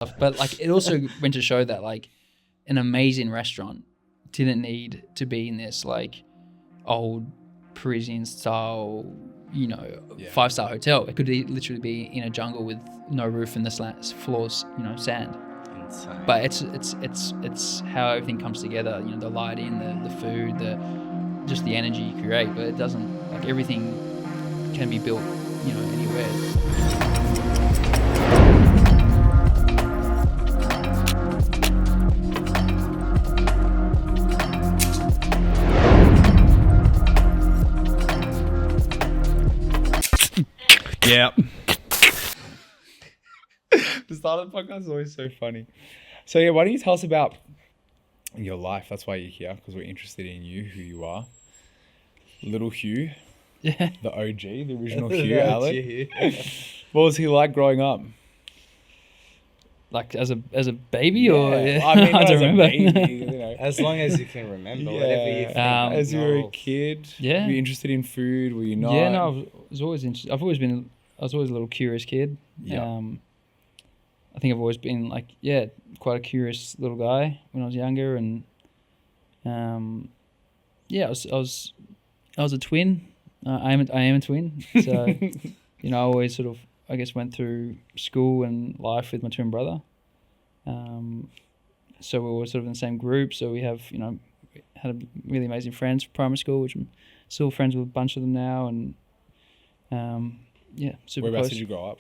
But like, it also went to show that like an amazing restaurant didn't need to be in this like old Parisian style, 5-star hotel. It could literally be in a jungle with no roof and the floors, sand. Insane. But it's how everything comes together. The lighting, the food, just the energy you create. But it doesn't, like, everything can be built, anywhere. Yeah. The start of the podcast is always so funny. So yeah, why don't you tell us about your life? That's why you're here, because we're interested in you, who you are. Little Hugh, Yeah. the OG, the original Hugh Allen. What was he like growing up? Like as a baby, or I mean, I not don't as a remember. baby, As long as you can remember, whatever you think. as you were a kid, Yeah. were you interested in food? Were you not? Yeah, no, I was always interested. I was always a little curious kid. Yeah. I think I've always been like, quite a curious little guy when I was younger, and I was a twin. I am a twin. So I always sort of, I guess, went through school and life with my twin brother. So we were sort of in the same group. So we have, had really amazing friends from primary school, which I'm still friends with a bunch of them now. And super Whereabouts close. did you grow up?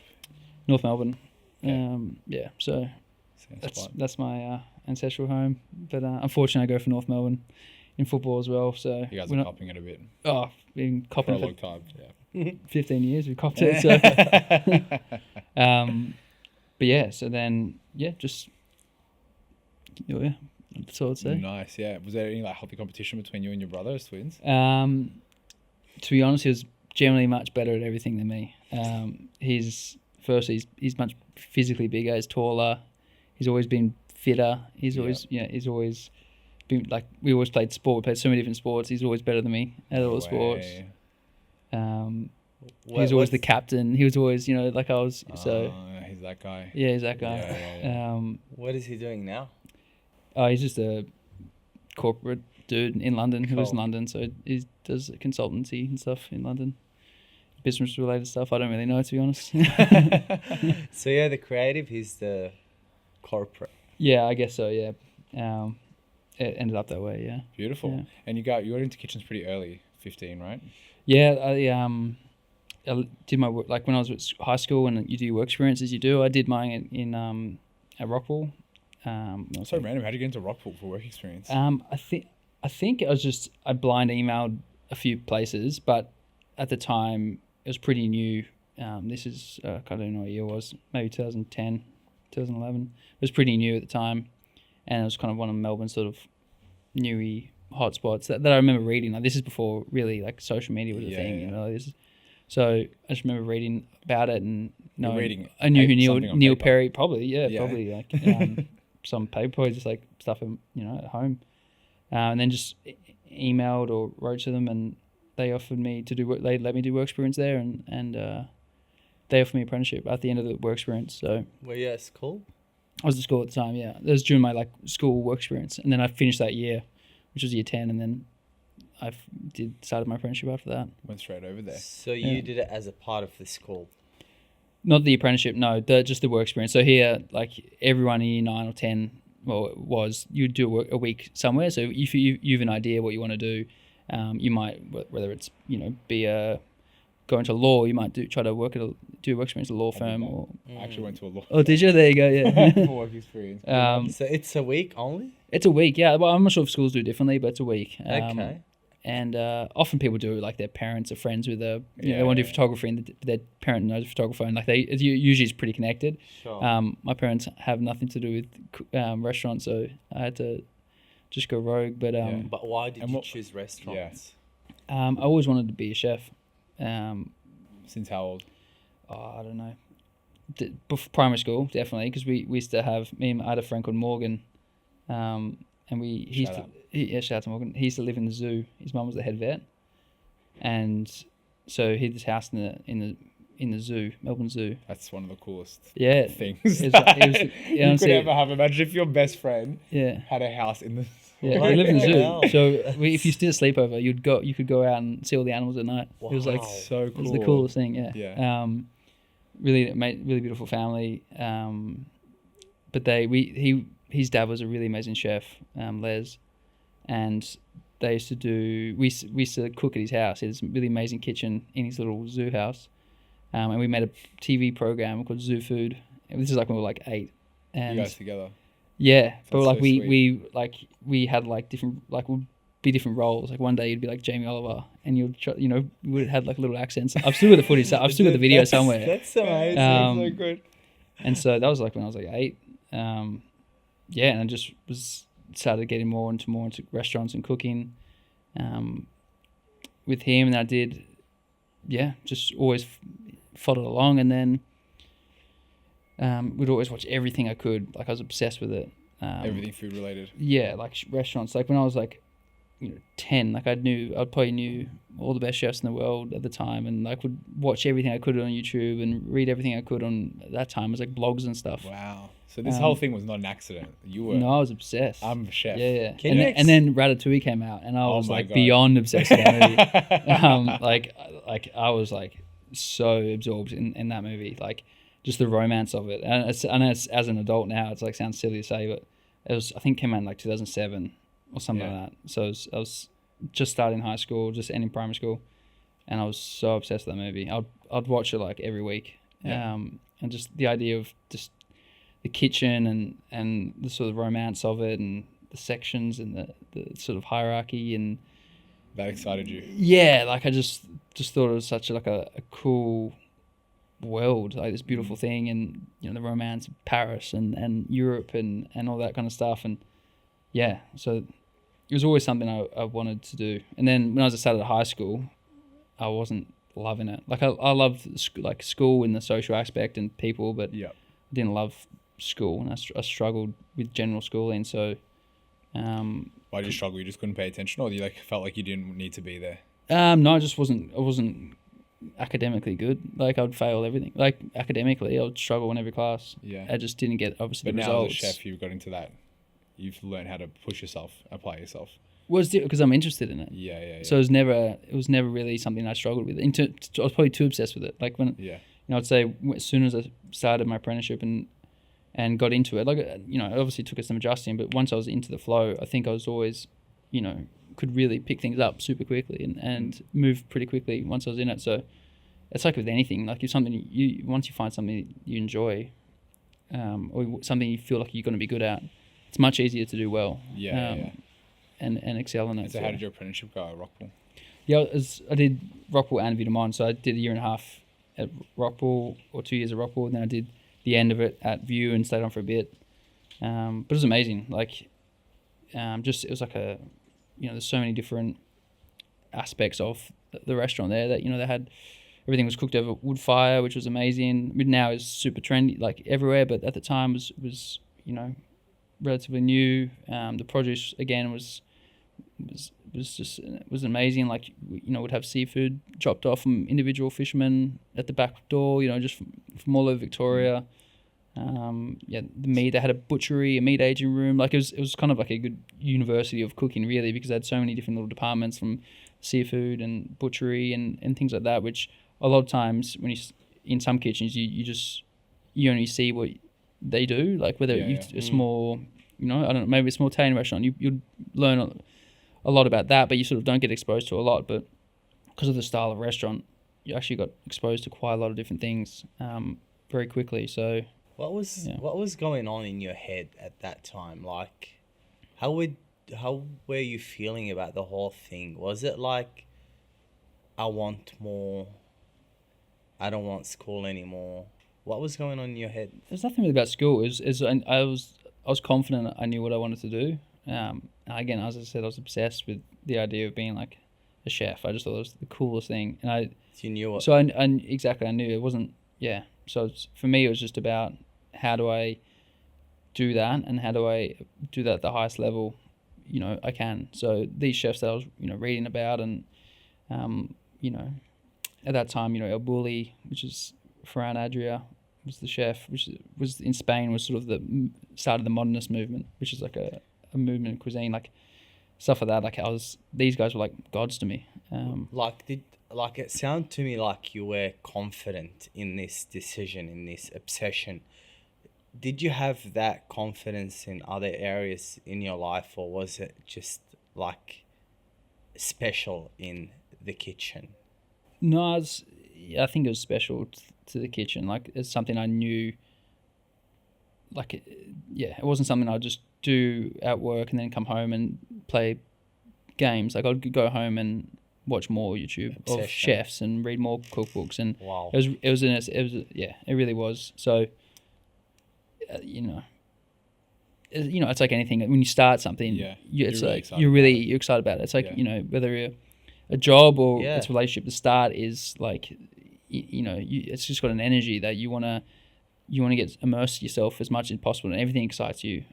North Melbourne. Okay. So Sounds fun. that's my ancestral home. But unfortunately, I go for North Melbourne in football as well. So You guys we're are not, copping it a bit been for copping a it long for time. Yeah. 15 years. We've copped it. So. But yeah, so then just that's all I'd say. Nice. Yeah. Was there any like healthy competition between you and your brother as twins? To be honest, he was generally much better at everything than me. He's much physically bigger. He's taller. He's always been fitter. He's always been like, we always played sport. We played so many different sports. He's always better than me at all the sports. He's always the captain. He was always, like I was. So he's that guy. yeah, he's that guy. Yeah. What is he doing now? He's just a corporate dude in London who lives in Cool. London. So he does consultancy and stuff in London. Business related stuff. I don't really know, to be honest. So you're the creative, he's the corporate. Yeah, I guess so. Yeah. It ended up that way. Yeah. Beautiful. Yeah. And you got into kitchens pretty early, 15, right? Yeah. I did my work like when I was at high school, and you do your work experiences. You do. I did mine in at Rockpool. So random. How'd you get into Rockpool for work experience? I think I blind emailed a few places, but at the time it was pretty new. This is I don't know what year it was, maybe 2010, 2011. It was pretty new at the time, and it was kind of one of Melbourne's sort of newy hotspots that I remember reading. Like, this is before really like social media was a thing, So I just remember reading about it and I knew who Neil Perry probably like some paper, probably just like stuff at home, and then just emailed or wrote to them, and they offered me to do work. They let me do work experience there, and they offered me apprenticeship at the end of the work experience. So Were you at school? I was at school at the time. Yeah, that was during my like school work experience, and then I finished that year, which was year 10, and then I started my apprenticeship after that. Went straight over there. So you did it as a part of the school? Not the apprenticeship, no, just the work experience. So here, like everyone in year 9 or 10, you'd do a week somewhere. So if you have an idea what you want to do, you might, whether it's go into law, you might try to do work experience at a law firm. Or I actually went to a law. Oh, did you? There you go. Yeah. for work experience. So it's a week only? It's a week. Yeah. Well, I'm not sure if schools do differently, but it's a week. Okay. And often people do it like their parents are friends with they want to do photography, and their parent knows a photographer, and like usually it's pretty connected. Sure. My parents have nothing to do with restaurants, so I had to just go rogue. But But why did you choose restaurants? I always wanted to be a chef. Since how old? I don't know. Primary school, definitely, because we used to have I had a friend called Morgan, and shout out to Morgan. He used to live in the zoo. His mum was the head vet, and so he had this house in in the zoo, Melbourne Zoo. That's one of the coolest Yeah, things it was, you honestly, could ever have. Imagine if your best friend yeah. had a house in the. Yeah, we live in the zoo. Wow. So if you did a sleepover, you could go out and see all the animals at night. It was like Wow. So it cool. was the coolest thing. Yeah. Yeah. Really, really beautiful family. But his dad was a really amazing chef, Les, and they used to do. We used to cook at his house. He had this really amazing kitchen in his little zoo house, and we made a TV program called Zoo Food. And this is like when we were like 8. And You guys together. yeah, but That's like so we had like different, like would be different roles. Like one day you'd be like Jamie Oliver, and you would have like little accents. I've still got the footage. I've still got the video somewhere. That's amazing. So good. And so that was like when I was like 8. Yeah, and I just started getting more into restaurants and cooking with him, and I did, just always followed along, and then would always watch everything I could. Like I was obsessed with it. Everything food related. Yeah, like restaurants. Like when I was like 10, like I probably knew all the best chefs in the world at the time, and like would watch everything I could on YouTube and read everything I could on, at that time it was like blogs and stuff. Wow. So this whole thing was not an accident. You were. No, I was obsessed. I'm a chef. Yeah. Can And then Ratatouille came out, and I was my like God. beyond obsessed with that movie. Like I was like so absorbed in that movie, like just the romance of it. And it's as an adult now, it's like sounds silly to say, but it was, I think, came out in like 2007 or something like that. So I was just starting high school, just ending primary school, and I was so obsessed with that movie. I'd watch it like every week. Yeah. And just the idea of just the kitchen and the sort of romance of it, and the sections and the sort of hierarchy, and That excited you. yeah, like I just thought it was such a cool world, like this beautiful thing, and the romance of Paris and Europe and all that kind of stuff, and yeah, so it was always something I wanted to do. And then when I started at high school, I wasn't loving it. Like I loved like school and the social aspect and people, but Yeah. I didn't love school, and I struggled with general schooling. So Why did you struggle? You just couldn't pay attention, or you like felt like you didn't need to be there? no, I wasn't academically good. Like I would fail everything. Like academically, I would struggle in every class. Yeah. I just didn't get obviously But the now results. as a chef, you've got into that. You've learned how to push yourself, apply yourself. Was because I'm interested in it. Yeah. So it was never really something I struggled with. I was probably too obsessed with it. Like when I'd say as soon as I started my apprenticeship and got into it, like it obviously took us some adjusting, but once I was into the flow, I think I was always, could really pick things up super quickly and move pretty quickly once I was in it. So it's like with anything, like if something once you find something you enjoy, or something you feel like you're going to be good at, it's much easier to do well. Yeah. And excel in it. So how did your apprenticeship go at Rockpool? Yeah, I did Rockpool and Vue de Monde. So I did a year and a half at Rockpool, or 2 years at Rockpool, and then I did the end of it at Vue and stayed on for a bit. But it was amazing. Like, it was like there's so many different aspects of the restaurant there that, they had, everything was cooked over wood fire, which was amazing. Now is super trendy, like everywhere, but at the time was relatively new. The produce again was amazing. Like would have seafood dropped off from individual fishermen at the back door. Just from all over Victoria. The meat, they had a butchery, a meat aging room. Like it was kind of like a good university of cooking, really, because they had so many different little departments, from seafood and butchery and things like that. Which a lot of times when in some kitchens you only see what they do, like whether a small, I don't know, maybe a small Italian restaurant, you'd learn a lot about that, but you sort of don't get exposed to a lot. But because of the style of restaurant, you actually got exposed to quite a lot of different things very quickly. So what was going on in your head at that time? Like, how were you feeling about the whole thing? Was it like, I want more, I don't want school anymore? What was going on in your head? There's nothing really about school. I was confident I knew what I wanted to do. Again, as I said, I was obsessed with the idea of being like a chef. I just thought it was the coolest thing, and You knew what? So I knew it wasn't. Yeah. So for me, it was just about how do I do that, and how do I do that at the highest level, I can. So these chefs that I was, reading about and, at that time, El Bulli, which is Ferran Adria, was the chef, which was in Spain, was sort of the start of the modernist movement, which is like a movement in cuisine, like stuff like that. Like these guys were like gods to me. It sounded to me like you were confident in this decision, in this obsession. Did you have that confidence in other areas in your life, or was it just like special in the kitchen? No, I think it was special to the kitchen. Like it's something I knew. Like it wasn't something I'd just do at work and then come home and play games. Like I'd go home and watch more YouTube of chefs and read more cookbooks, and wow, it really was. So it's like anything. When you start something, you're excited about it. It's like whether you're a job or it's a relationship. The start is like it's just got an energy that you want to get immersed yourself as much as possible, and everything excites you.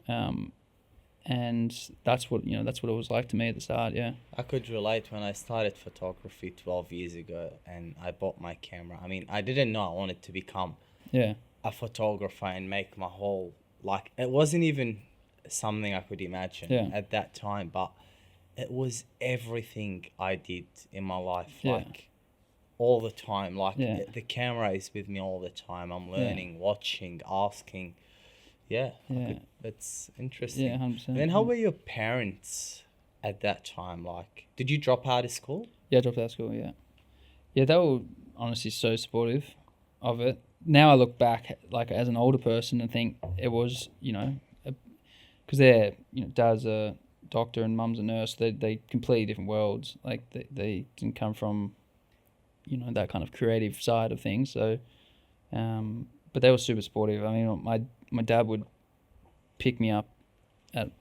And that's what it was like to me at the start. Yeah, I could relate when I started photography 12 years ago, and I bought my camera. I mean, I didn't know I wanted to become a photographer and make my whole, like, it wasn't even something I could imagine at that time, but it was everything I did in my life, like all the time. Like the camera is with me all the time. I'm learning, watching, asking. It's interesting. Yeah, 100%. And then how were your parents at that time? Like, did you drop out of school? Yeah, I dropped out of school, Yeah, they were honestly so supportive of it. Now I look back, like, as an older person and think it was, because they're, dad's a doctor and mum's a nurse. They completely different worlds. Like, they didn't come from, that kind of creative side of things. So, but they were super supportive. I mean, my dad would pick me up at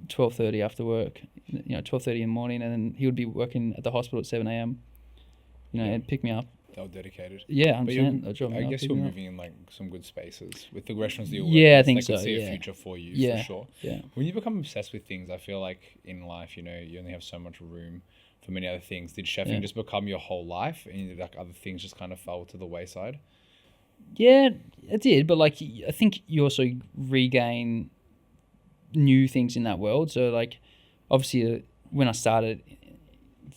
12:30 after work, 12:30 in the morning, and then he would be working at the hospital at 7 a.m. And pick me up. They were dedicated. Yeah, 100%. I guess you're moving in like some good spaces with the restaurants that you're working. Yeah, I think so. They can see a future for you for sure. Yeah. When you become obsessed with things, I feel like in life, you only have so much room for many other things. Did chefing just become your whole life, and like other things just kind of fell to the wayside? Yeah, it did, but like I think you also regain new things in that world. So like, obviously, when I started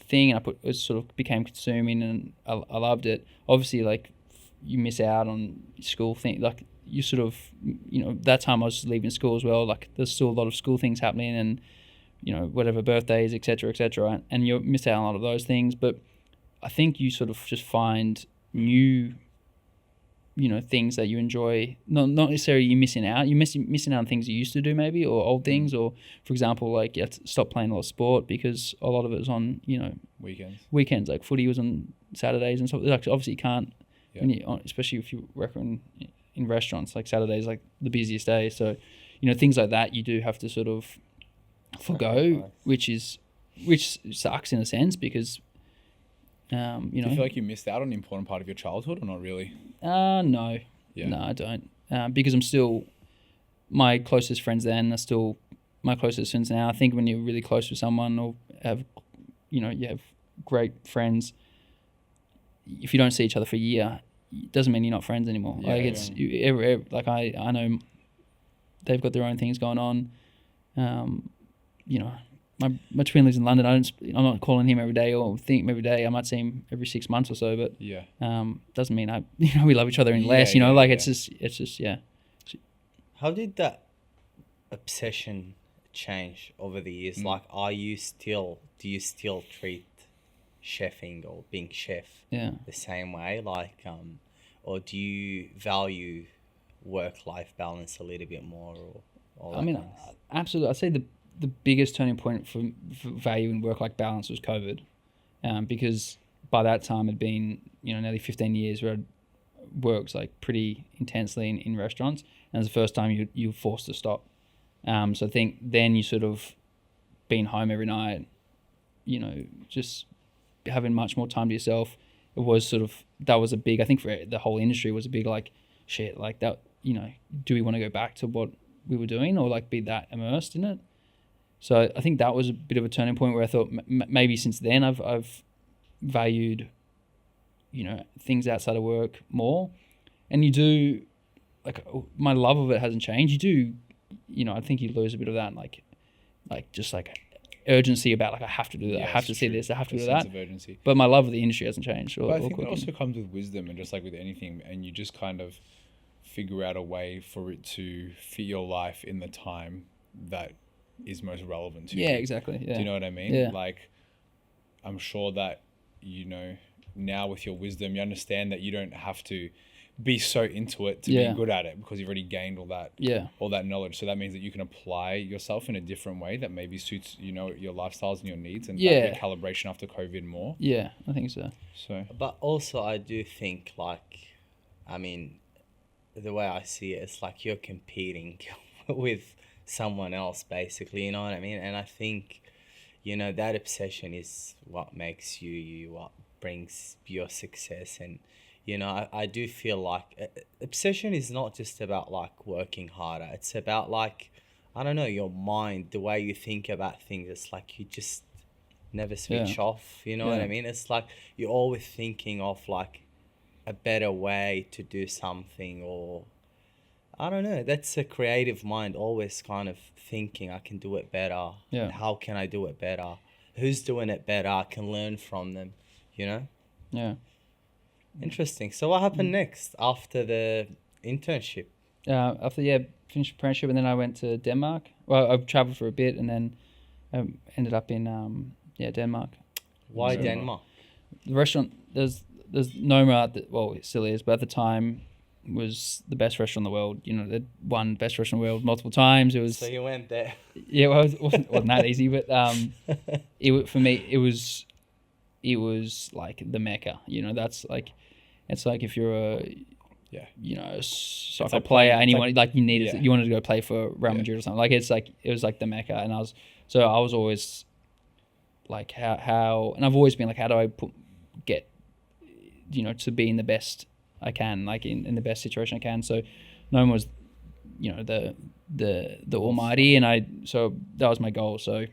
thing and it sort of became consuming, and I loved it. Obviously, like you miss out on school thing. Like you sort of, that time I was leaving school as well. Like there's still a lot of school things happening, and whatever birthdays, etc., and you miss out on a lot of those things. But I think you sort of just find new things that you enjoy. Not necessarily you're missing out. You're missing out on things you used to do maybe, or old things, or for example, like you have to stop playing a lot of sport because a lot of it was on weekends. Like footy was on Saturdays and stuff. Like obviously you can't, especially if you work in restaurants. Like Saturday's like the busiest day, so things like that you do have to sort of forgo, which sucks in a sense because. Do you feel like you missed out on an important part of your childhood, or not really? No. Yeah. No, I don't. Because I'm still, my closest friends then are still my closest friends now. I think when you're really close with someone or have, you have great friends, if you don't see each other for a year, it doesn't mean you're not friends anymore. Yeah, like it's, like I know they've got their own things going on. My twin lives in London. I'm not calling him every day or think him every day. I might see him every 6 months or so, but doesn't mean we love each other any less. It's just. How did that obsession change over the years? Like, do you still treat chefing or being chef the same way? Like, or do you value work-life balance a little bit more? Absolutely. I'd say the biggest turning point for value in work-life balance was COVID, because by that time it'd been nearly 15 years where I'd worked like pretty intensely in restaurants, and it was the first time you were forced to stop. So I think then you sort of being home every night, just having much more time to yourself. It was that was a big, I think for the whole industry was a big like shit like that. Do we want to go back to what we were doing or like be that immersed in it? So I think that was a bit of a turning point where I thought maybe since then I've valued, things outside of work more, and you do, like, my love of it hasn't changed. You do, I think you lose a bit of that, like just like urgency about, like, I have to do that, I have to see this, I have to do that. Of urgency. But my love of the industry hasn't changed. But I think it also comes with wisdom, and just like with anything, and you just kind of figure out a way for it to fit your life in the time that is most relevant to you. Yeah, exactly. Yeah. Do you know what I mean? Yeah. Like, I'm sure that, now with your wisdom, you understand that you don't have to be so into it to be good at it, because you've already gained all that knowledge. So that means that you can apply yourself in a different way that maybe suits, your lifestyles and your needs, and that recalibration after COVID more. Yeah, I think so. But also I do think, like, I mean, the way I see it, it's like you're competing with someone else, basically, you know what I mean? And I think, that obsession is what makes you, what brings your success. And, I do feel like obsession is not just about, like, working harder. It's about, like, I don't know, your mind, the way you think about things. It's like you just never switch off, you know what I mean? It's like you're always thinking of, like, a better way to do something, or I don't know, that's a creative mind, always kind of thinking, I can do it better. Yeah. How can I do it better? Who's doing it better? I can learn from them, Yeah. Interesting. So what happened next after the internship? After finished apprenticeship, and then I went to Denmark. Well, I traveled for a bit, and then ended up in Denmark. Why Denmark? The restaurant, there's Noma, well, it still is, but at the time was the best restaurant in the world. They'd won best restaurant in the world multiple times. It was. So you went there. Yeah, well, it wasn't that easy, but for me it was like the Mecca. That's like, it's like if you're a soccer player and you wanted to go play for Real Madrid or something. Like, it was like the Mecca, and I was always like, how, and I've always been like, how do I get to be in the best I can, like in the best situation I can. So Noma was, the almighty, and so that was my goal. So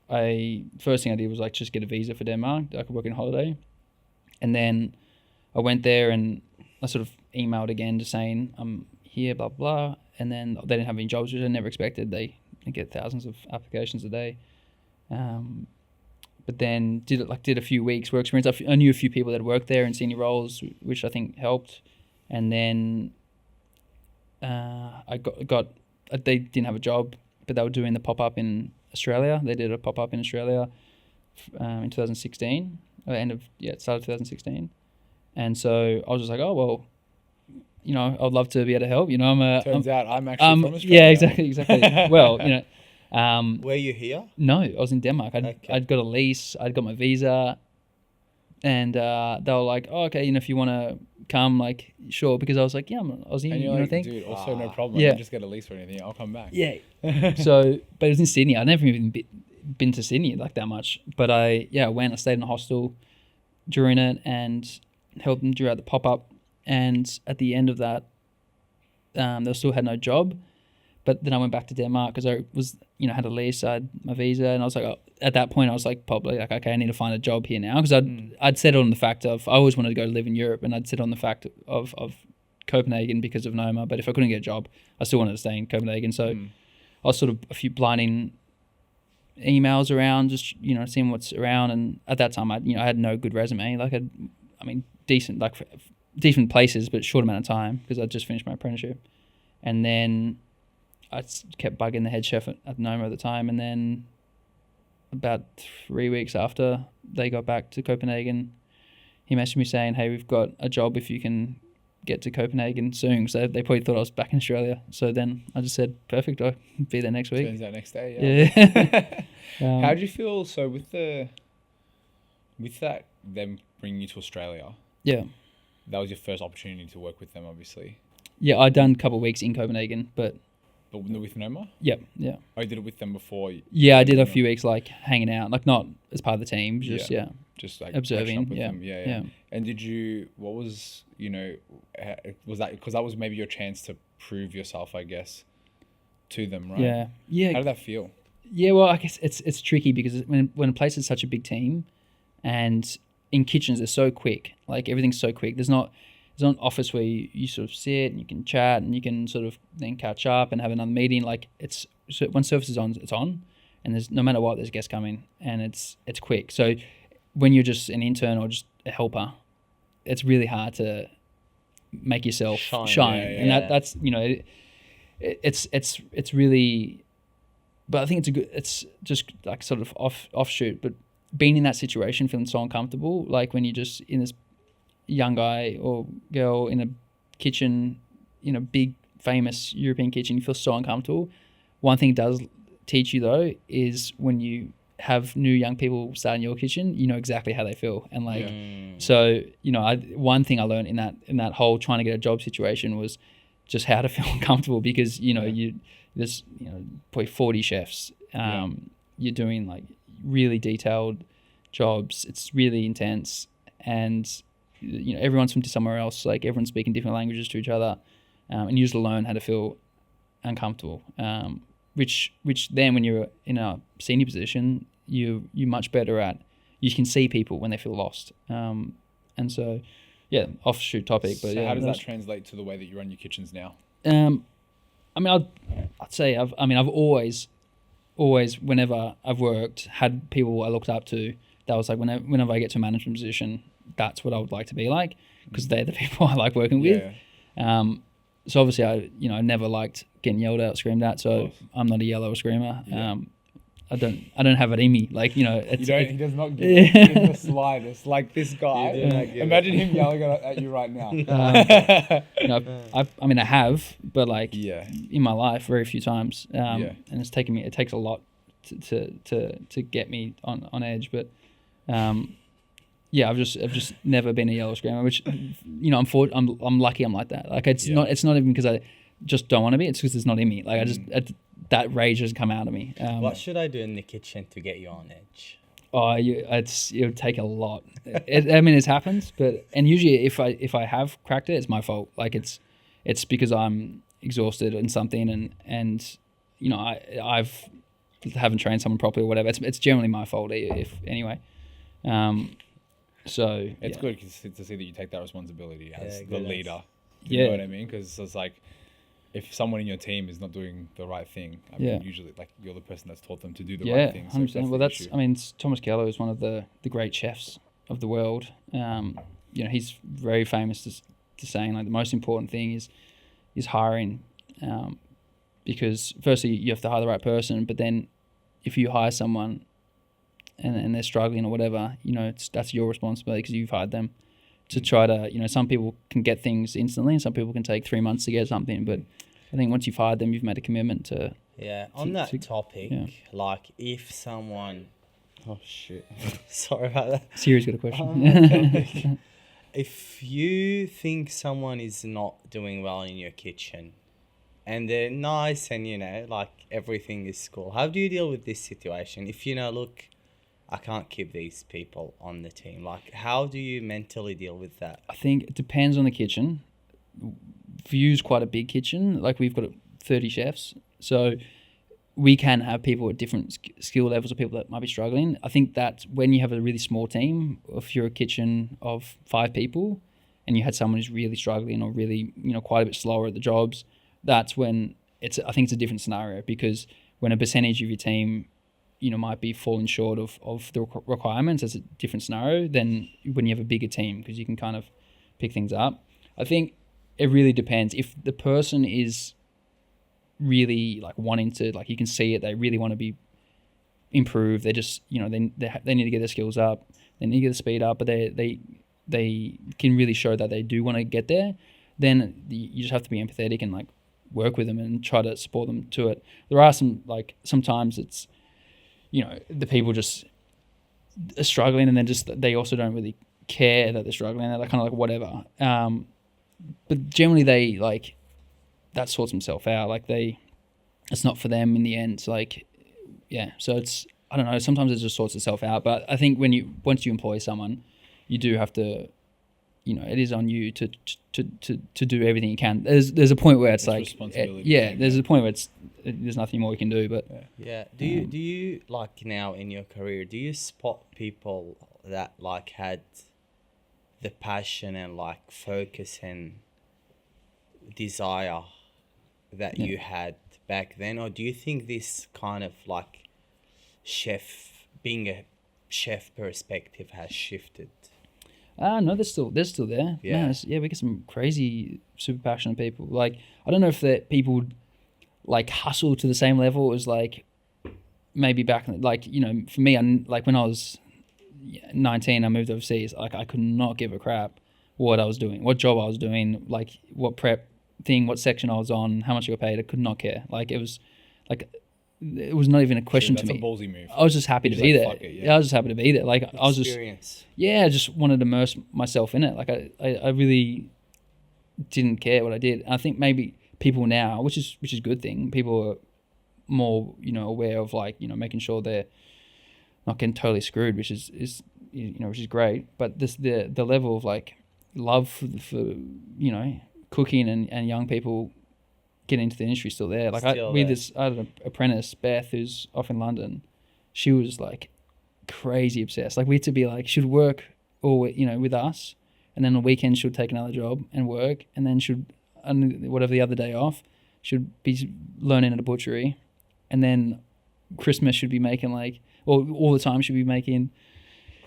first thing I did was, like, just get a visa for Denmark that I could work in holiday. And then I went there and I sort of emailed again just saying I'm here, blah, blah. And then they didn't have any jobs, which I never expected. They get thousands of applications a day. But then did a few weeks work experience. I knew a few people that worked there in senior roles, which I think helped. And then I got they didn't have a job, but they were doing the pop-up in Australia. They did a pop-up in Australia in 2016, start of 2016. And so I was just like, oh, well, I'd love to be able to help. Turns out I'm actually from Australia. Yeah, exactly. Well, were you here? No, I was in Denmark. I'd got a lease. I'd got my visa, and they were like, "Oh, okay, if you want to come, like, sure." Because I was like, "Yeah, I'm an Aussie." And you're like, think? dude, also no problem. Yeah. I just get a lease or anything. I'll come back. Yeah. So, but it was in Sydney. I'd never even been to Sydney like that much. But I went. I stayed in a hostel during it and helped them throughout the pop up. And at the end of that, they still had no job. But then I went back to Denmark because I was, had a lease, I had my visa, and I was like, at that point, I was like, probably like, okay, I need to find a job here now, because I'd settled on the fact of, I always wanted to go live in Europe, and I'd settled on the fact of Copenhagen because of Noma. But if I couldn't get a job, I still wanted to stay in Copenhagen. So I was sort of a few blinding emails around, just seeing what's around. And at that time, I had no good resume. Like, decent places, but short amount of time because I'd just finished my apprenticeship, and then I kept bugging the head chef at Noma at the time, and then about 3 weeks after they got back to Copenhagen, he messaged me saying, "Hey, we've got a job if you can get to Copenhagen soon." So they probably thought I was back in Australia. So then I just said, "Perfect, I'll be there next week." Turns out next day, Yeah. How did you feel? So with that, them bringing you to Australia, Yeah. that was your first opportunity to work with them, obviously. Yeah, I'd done a couple of weeks in Copenhagen, but with Noma? Yeah. Oh, you did it with them before? Yeah, I did a few weeks, like, hanging out, like, not as part of the team, just just like observing. With them. Yeah. And what was, was that, because that was maybe your chance to prove yourself, I guess, to them, right? Yeah. How did that feel? Yeah, well, I guess it's tricky because when a place is such a big team, and in kitchens, they're so quick. Like everything's so quick. There's not an office where you sort of sit and you can chat and you can sort of then catch up and have another meeting. Like when service is on, it's on, and there's no matter what, there's guests coming, and it's quick. So when you're just an intern or just a helper, it's really hard to make yourself shine. And that's it's really, but I think it's just like sort of offshoot. But being in that situation, feeling so uncomfortable, like when you're just in this young guy or girl in a kitchen, in a big famous European kitchen, you feel so uncomfortable. One thing it does teach you though is when you have new young people start in your kitchen, you know exactly how they feel. And like, so, you know, one thing I learned in that whole trying to get a job situation was just how to feel uncomfortable, because, you know, there's, you know, probably 40 chefs. You're doing like really detailed jobs. It's really intense. And, you know, everyone's from somewhere else. Like everyone's speaking different languages to each other. And you just learn how to feel uncomfortable. Which then when you're in a senior position, you're much better at. You can see people when they feel lost. And so, yeah, offshoot topic. But so yeah, how does that translate to the way that you run your kitchens now? I mean, I'd say I've always whenever I've worked, had people I looked up to. That was like whenever I get to a management position, that's what I would like to be like, because they're the people I like working with. So obviously I never liked getting yelled at, screamed at. So I'm not a yeller or screamer. I don't have it in me. Like, you know, he does not give the slightest. Like this guy. Imagine him yelling at you right now. I have, but like in my life, very few times. And it takes a lot to get me on edge. But I've just never been a yellow screamer, which, you know, I'm lucky I'm like that. Like it's not even because I just don't want to be. It's because it's not in me. Like I just that rage has come out of me. What should I do in the kitchen to get you on edge? It would take a lot. It's happened, and usually if I have cracked it, it's my fault. Like it's because I'm exhausted in something, and you know I haven't trained someone properly or whatever. It's generally my fault anyway. So it's good to see that you take that responsibility as the leader. You know what I mean? Because it's like, if someone in your team is not doing the right thing, I mean, usually like you're the person that's taught them to do the right thing. So 100%. Well, Thomas Keller is one of the great chefs of the world. You know, he's very famous to saying like the most important thing is hiring, because firstly you have to hire the right person, but then if you hire someone and they're struggling or whatever, you know, that's your responsibility because you've hired them to try to, you know, some people can get things instantly and some people can take 3 months to get something. But I think once you've hired them, you've made a commitment to... Yeah, on that topic, like if someone... Oh, shit. Sorry about that. Siri's got a question. If you think someone is not doing well in your kitchen and they're nice and, you know, like everything is cool, how do you deal with this situation? If, you know, look... I can't keep these people on the team. Like, how do you mentally deal with that? I think it depends on the kitchen. Vue's quite a big kitchen. Like, we've got 30 chefs. So we can have people at different skill levels of people that might be struggling. I think that when you have a really small team, if you're a kitchen of 5 people and you had someone who's really struggling or really, you know, quite a bit slower at the jobs, that's when I think it's a different scenario, because when a percentage of your team, you know, might be falling short of the requirements, as a different scenario than when you have a bigger team, because you can kind of pick things up. I think it really depends. If the person is really like wanting to, like you can see it, they really want to be improved. They just, you know, they need to get their skills up. They need to get the speed up, but they can really show that they do want to get there. Then you just have to be empathetic and like work with them and try to support them to it. There are sometimes it's, you know, the people just are struggling and then they also don't really care that they're struggling. They're kind of like whatever. But generally they like, that sorts themselves out. Like it's not for them in the end. So like, yeah. So it's, I don't know, sometimes it just sorts itself out. But I think once you employ someone, you do have to, you know, it is on you to do everything you can. There's a point where it's like, there's a point where there's nothing more you can do. But do you like now in your career, do you spot people that like had the passion and like focus and desire that you had back then, or do you think this kind of like being a chef perspective has shifted? No, they're still there. Yeah. No, we get some crazy, super passionate people. Like, I don't know if that people like hustle to the same level as like maybe back in, like, you know, for me, like when I was 19, I moved overseas. Like, I could not give a crap what I was doing, what job I was doing, like what prep thing, what section I was on, how much I got paid. I could not care. Like, it was not even a question to me. That's a ballsy move. I was just happy to be there. Fuck it, I was just happy to be there. Like, I was just, I just wanted to immerse myself in it. Like, I really didn't care what I did. And I think maybe people now, which is a good thing, people are more, you know, aware of like, you know, making sure they're not getting totally screwed, which is you know, which is great. But the level of like love for you know, cooking and young people getting into the industry is still there. Like, I had an apprentice, Beth, who's off in London. She was like crazy obsessed. Like, we had to be like, she'd work all, you know, with us, and then on the weekend she'd take another job and work, and then whatever the other day off, she'd be learning at a butchery, and then Christmas should be making like, or all the time she'd be making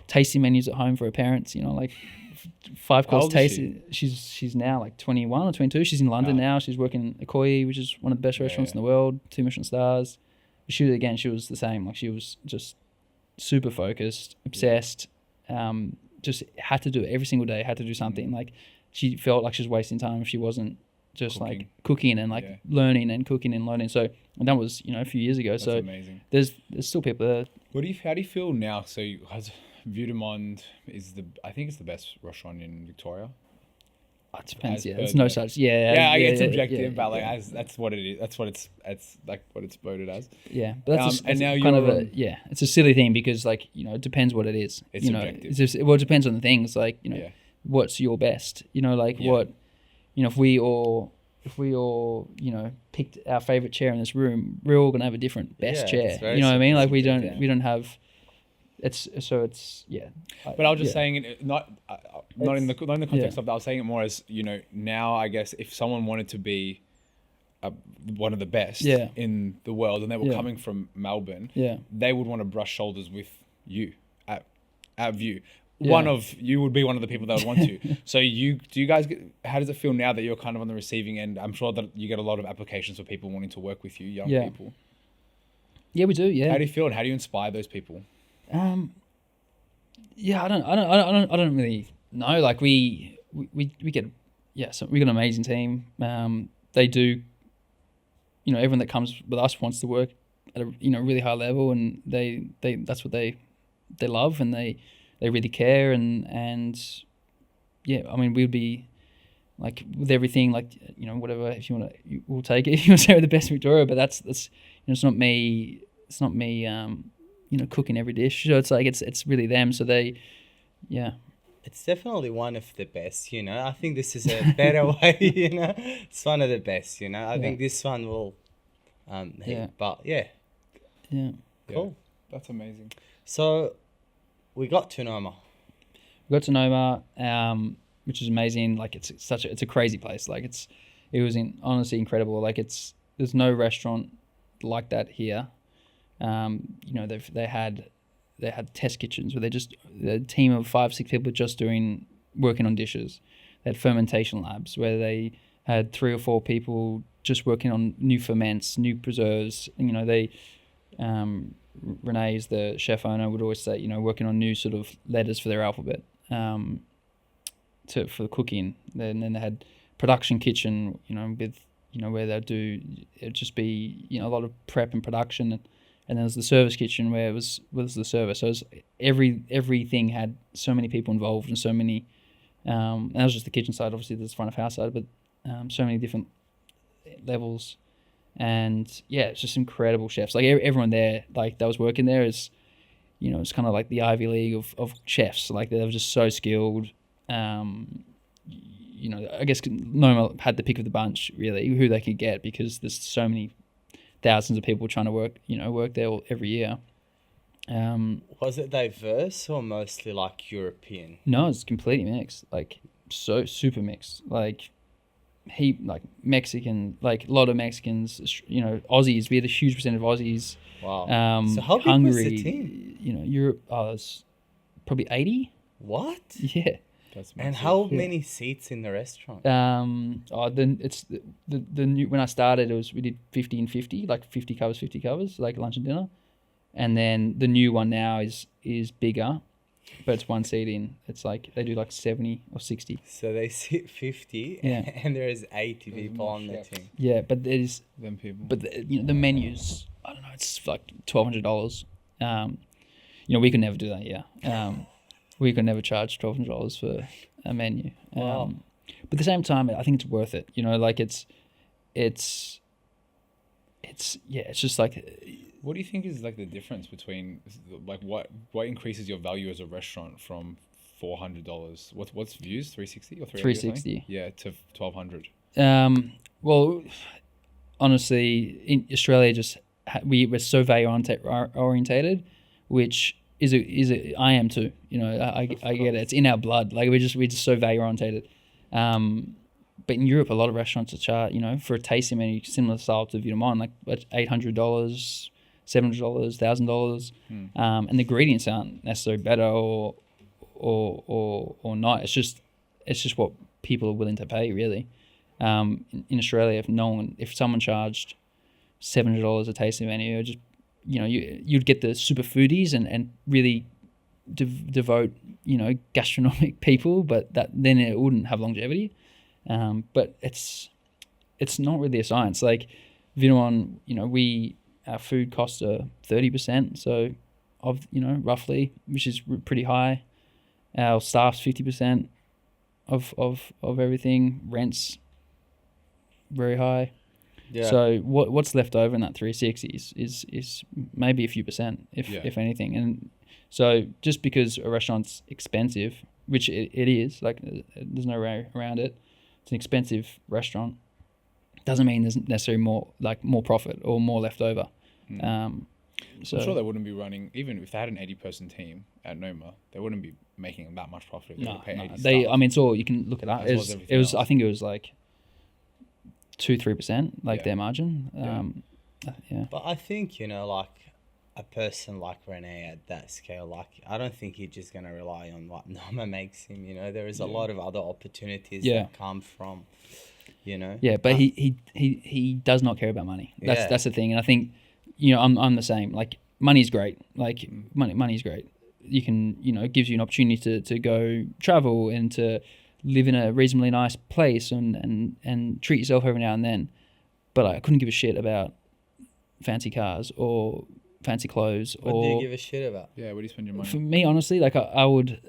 tasting menus at home for her parents, you know, like 5-course tasting. She's now like 21 or 22. She's in London now. She's working at Koi, which is one of the best restaurants in the world, 2 Michelin stars. She was the same. Like, she was just super focused, obsessed, just had to do it every single day, had to do something. Like, she felt like she was wasting time if she wasn't just like cooking and like learning and cooking and learning. So, and that was, you know, a few years ago. That's amazing. There's still people there. How do you feel now? So Vue de Monde I think it's the best restaurant in Victoria. It depends. There's no such. It's objective, but like that's what it is. That's what it's like what it's voted as. Yeah, but that's and now kind of it's a silly thing because, like, you know, it depends what it is. It's you know, subjective. It's just, well, it depends on the things. Like, you know, what's your best? You know, like what, you know, if we all you know picked our favorite chair in this room, we're all gonna have a different best chair. You know what I mean? Like, we don't have. But I was just saying it not in the context of that. I was saying it more as, you know, now I guess if someone wanted to be one of the best in the world and they were coming from Melbourne, they would want to brush shoulders with you at Vue. One of you would be one of the people that would want to. So how does it feel now that you're kind of on the receiving end? I'm sure that you get a lot of applications for people wanting to work with you, young people. Yeah, we do. Yeah. How do you feel, and how do you inspire those people? I don't really know. Like, we get so we got an amazing team. They do, you know, everyone that comes with us wants to work at a, you know, really high level, and they that's what they love, and they really care, and I mean, we'd be like with everything, like, you know, whatever, if you want to, we'll take it. If you want to say we're the best in Victoria, but that's you know, it's not me. You know, cooking every dish. So it's like it's really them. So they, It's definitely one of the best. You know, I think this is a better way. You know, it's one of the best. You know, I think this one will. But cool. That's amazing. So, we got to Noma. Which is amazing. Like, it's a crazy place. Like, it was honestly incredible. Like, there's no restaurant like that here. You know, they had test kitchens where a team of 5-6 people just working on dishes. They had fermentation labs where they had 3 or 4 people just working on new ferments, new preserves. And, you know, René's the chef owner would always say, you know, working on new sort of letters for their alphabet for cooking. Then they had production kitchen, you know, with, you know, where it'd just be, you know, a lot of prep and production. And then there's the service kitchen where it was the service. So everything had so many people involved and so many. And that was just the kitchen side. Obviously, there's the front of house side, but so many different levels. And it's just incredible chefs. Like, everyone there, like, that was working there is, you know, it's kind of like the Ivy League of chefs. Like, they were just so skilled. You know, I guess Noma had the pick of the bunch, really, who they could get, because there's so many thousands of people trying to work there every year. Was it diverse or mostly like European? No, it's completely mixed. Like so super mixed. Like Mexican, like a lot of Mexicans. You know, Aussies. We had a huge percentage of Aussies. Wow. So how big Hungary, was the team? You know, Europe. It's probably 80. What? Yeah. That's And massive. how many seats in the restaurant? Then it's the new, when I started, we did 50 and 50, like 50 covers, like lunch and dinner. And then the new one now is bigger, but it's one seat in. It's like they do like 70 or 60. So they sit 50 and there is 80 people on the team. Yeah, but there's Them people. But the menus, I don't know, it's like $1,200. You know, we could never do that. Yeah. We could never charge $1,200 for a menu. Wow. But at the same time, I think it's worth it. You know, like it's just like. What do you think is like the difference between like what increases your value as a restaurant from $400? What's Vue's 360 or 360? Yeah, to 1,200. Well, honestly, in Australia, we're so value orientated, which I am too. You know, I get it. It's in our blood. Like we're just so value orientated. But in Europe, a lot of restaurants are charged, you know, for a tasting menu similar style to Vue de Monde, like $800, $700, $1,000, and the ingredients aren't necessarily better or not. It's just what people are willing to pay, really. In Australia, if someone charged $700 a tasting menu, just, you know, you'd get the super foodies and really devote, you know, gastronomic people, but then it wouldn't have longevity. But it's not really a science. Like Vue de Monde, you know, our food costs are 30%, so of, you know, roughly, which is pretty high. Our staff's 50% of everything. Rent's very high. Yeah. So what's left over in that 360 is maybe a few percent, if anything. And so just because a restaurant's expensive, which it is, like there's no way around it, it's an expensive restaurant, doesn't mean there's necessarily more profit or more left over. So I'm sure they wouldn't be running, even if they had an 80-person team at Noma, they wouldn't be making that much profit. If no, pay 80 they. staff. I mean, it's all you can look it up. As well as It was. everything I think it was like 2-3%, like Yeah. their margin. Yeah. But I think, you know, like a person like René at that scale, like I don't think he's just going to rely on what Noma makes him, you know. There is a lot of other opportunities that come from, you know. Yeah, but he does not care about money. That's the thing. And I think, you know, I'm the same. Like money's great. Like money's great. You can, you know, it gives you an opportunity to go travel and to live in a reasonably nice place and treat yourself every now and then. But I couldn't give a shit about fancy cars or fancy clothes. What do you give a shit about? Yeah, where do you spend your money? For me, honestly, like I would,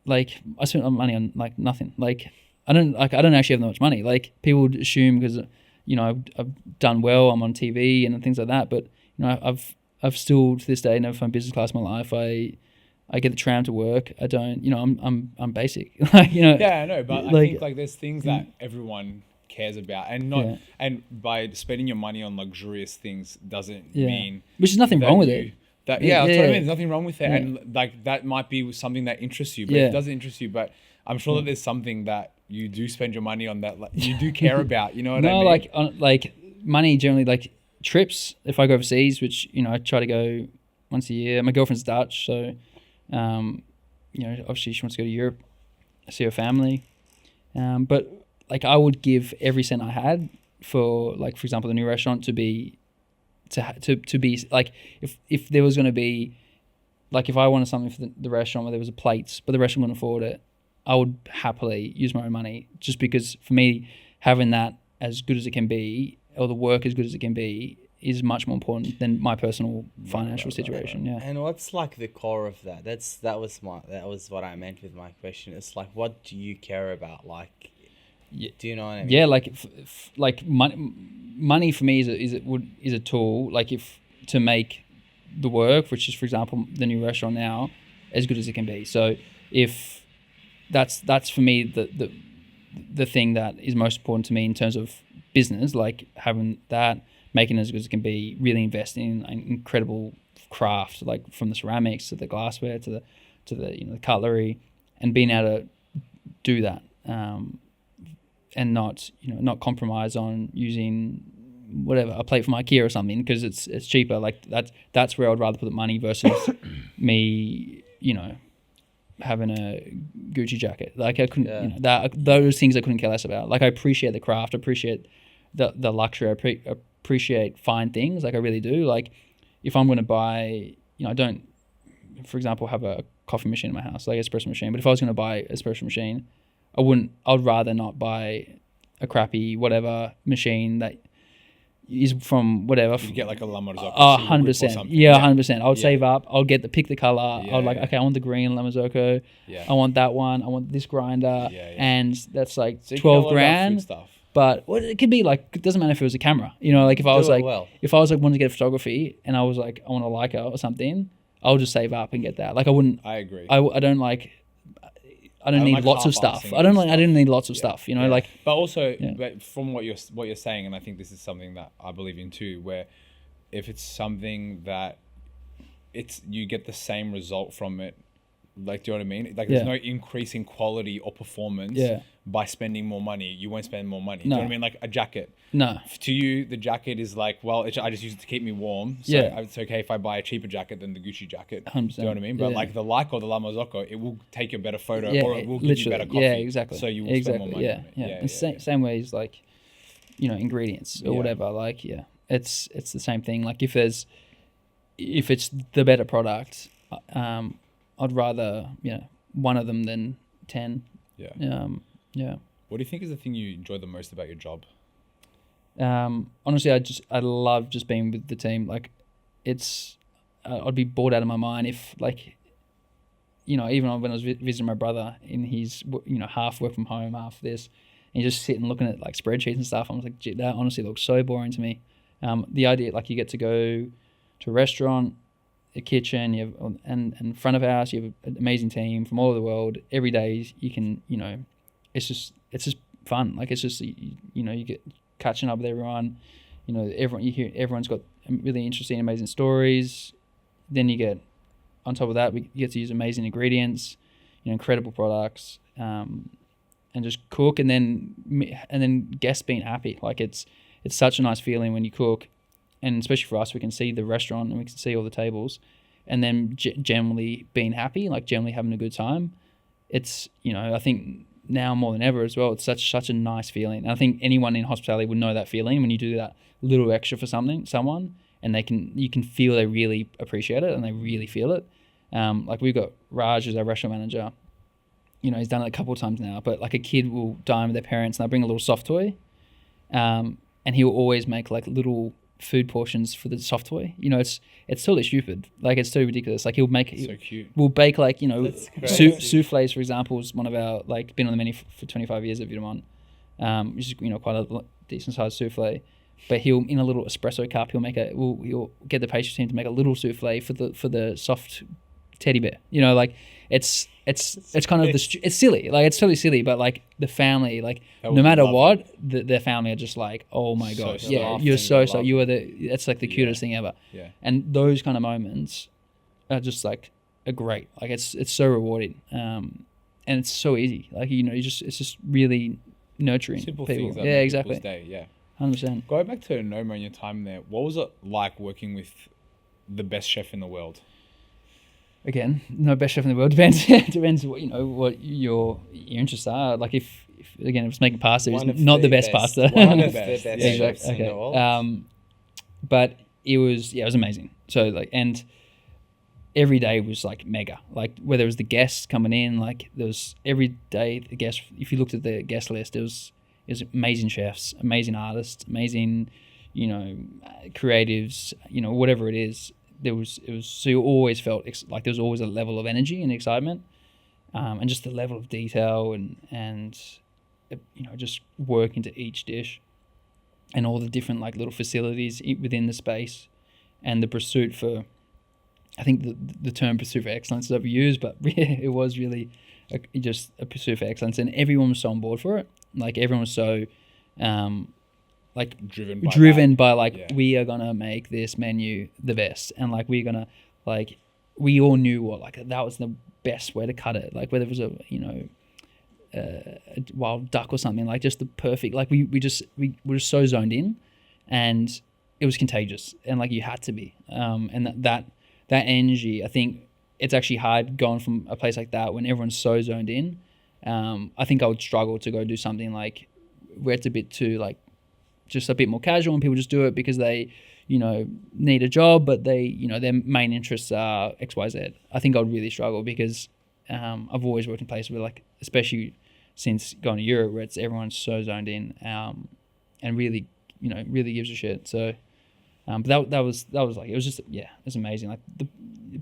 like I spent money on like nothing. Like I don't actually have that much money. Like people would assume because, you know, I've done well, I'm on TV and things like that. But you know, I've still to this day never flown business class in my life. I get the tram to work. I don't, you know, I'm basic. Like, you know. Yeah, I know, but like, I think like there's things that everyone cares about, and not and by spending your money on luxurious things doesn't mean which is nothing wrong with it. That's what I mean. There's nothing wrong with it, and like that might be something that interests you, but if it doesn't interest you, but I'm sure that there's something that you do spend your money on that like, you do care about. You know what I mean? No, like money generally, like trips. If I go overseas, which, you know, I try to go once a year. My girlfriend's Dutch, so you know, obviously she wants to go to Europe, see her family. But like I would give every cent I had for, like, for example, the new restaurant to be like, if there was going to be, like, if I wanted something for the restaurant where there was a plates, but the restaurant couldn't afford it, I would happily use my own money, just because for me, having that as good as it can be, or the work as good as it can be, is much more important than my personal financial situation. Yeah. And what's like the core of that? That was what I meant with my question. It's like, what do you care about? Like, do you know what I mean? Yeah, like like money for me is a tool, like, if to make the work, which is, for example, the new restaurant now, as good as it can be. So if that's for me the thing that is most important to me in terms of business, like having that, making it as good as it can be, really investing in an incredible craft, like from the ceramics to the glassware to the the cutlery, and being able to do that, and not compromise on using whatever, a plate from IKEA or something, because it's cheaper. Like that's where I'd rather put the money versus me, having a Gucci jacket. Like I couldn't, those things I couldn't care less about. Like I appreciate the craft, appreciate the luxury, appreciate fine things. Like I really do. Like if I'm going to buy, I don't, for example, have a coffee machine in my house, like espresso machine. But if I was going to buy an espresso machine, I'd rather not buy a crappy whatever machine that is from whatever. You get like a La Marzocco. 100%. Yeah, 100%. I would save up. I'll pick the color. Yeah, okay, I want the green La Marzocco. Yeah. I want that one. I want this grinder. And that's like so 12 grand. Stuff. But it could be like, it doesn't matter if it was a camera. Like if I was wanting to get photography and I was like, I want a Leica or something, I'll just save up and get that. Like I wouldn't. I agree. I don't like. I don't need lots of stuff. I didn't need lots of stuff. Like. But also, but from what you're saying, and I think this is something that I believe in too, where if it's something that you get the same result from it, like, do you know what I mean? Like, there's no increase in quality or performance by spending more money. You won't spend more money. No. Do you know what I mean? Like a jacket. No. To you, the jacket is like, well, I just use it to keep me warm. So it's okay if I buy a cheaper jacket than the Gucci jacket. 100%. Do you know what I mean? But like the Leica or the La Marzocco, it will take you a better photo or it will give you better coffee. Yeah, exactly. So you will spend more money. Yeah. Same way as like, ingredients or whatever. Like, it's the same thing. Like if it's the better product, I'd rather, one of them than 10. Yeah. Yeah. What do you think is the thing you enjoy the most about your job? Honestly, I love just being with the team. Like I'd be bored out of my mind if like, even when I was visiting my brother in his, half work from home, half this, and you just sitting looking at like spreadsheets and stuff. I was like, gee, that honestly looks so boring to me. The idea, like you get to go to a restaurant, a kitchen, you have, and front of house, you have an amazing team from all over the world. Every day you can, it's just fun. Like it's just, you get catching up with everyone. Everyone's got really interesting, amazing stories. Then you get, on top of that, we get to use amazing ingredients, incredible products, and just cook, and then guests being happy. Like it's such a nice feeling when you cook, and especially for us, we can see the restaurant and we can see all the tables, and then generally being happy, like generally having a good time. It's, I think now more than ever as well, it's such a nice feeling. And I think anyone in hospitality would know that feeling when you do that little extra for someone, and you can feel they really appreciate it and they really feel it. Like we've got Raj as our restaurant manager. He's done it a couple of times now, but like a kid will dine with their parents and they'll bring a little soft toy, and he'll always make like little food portions for the soft toy. It's totally stupid. Like it's totally ridiculous. Like he'll make so cute. We'll bake like souffles, for example, is one of our, like, been on the menu for 25 years at Vue de Monde, which is quite a decent sized souffle. But he'll, in a little espresso cup, he'll get the pastry team to make a little souffle for the soft teddy bear. Like it's kind of it's silly. Like it's totally silly, but like the family, like no matter what, their family are just like, oh my god, you're so you are it's like the cutest thing ever. Yeah. And those kind of moments are just like a great. Like it's so rewarding, and it's so easy. Like it's just really nurturing simple people. Things that yeah, exactly. Day, 100%. Going back to Noma and your time there, what was it like working with the best chef in the world? Again, no best chef in the world. Depends what what your interests are. Like if it's making pasta, it's not the best pasta. One of the best chefs in the world. But it was amazing. So like, and every day was like mega. Like whether it was the guests coming in, like there was every day the guests. If you looked at the guest list, it was amazing chefs, amazing artists, amazing, creatives, whatever it is. So you always felt like there was always a level of energy and excitement, and just the level of detail and just work into each dish, and all the different like little facilities within the space, and the pursuit for, I think the term pursuit for excellence is overused, but it was really just a pursuit for excellence, and everyone was so on board for it. Like everyone was so like driven by like we are gonna make this menu the best, and like we're gonna like we all knew what like that was the best way to cut it, like whether it was a a wild duck or something, like just the perfect, like we were so zoned in, and it was contagious, and like you had to be, and that energy, I think it's actually hard going from a place like that when everyone's so zoned in. I think I would struggle to go do something like where it's a bit too like just a bit more casual and people just do it because they need a job, but they their main interests are XYZ. I think I would really struggle because I've always worked in places where, like, especially since going to Europe, where it's everyone's so zoned in, and really gives a shit. So but that was like, it was just, yeah, it was amazing. Like the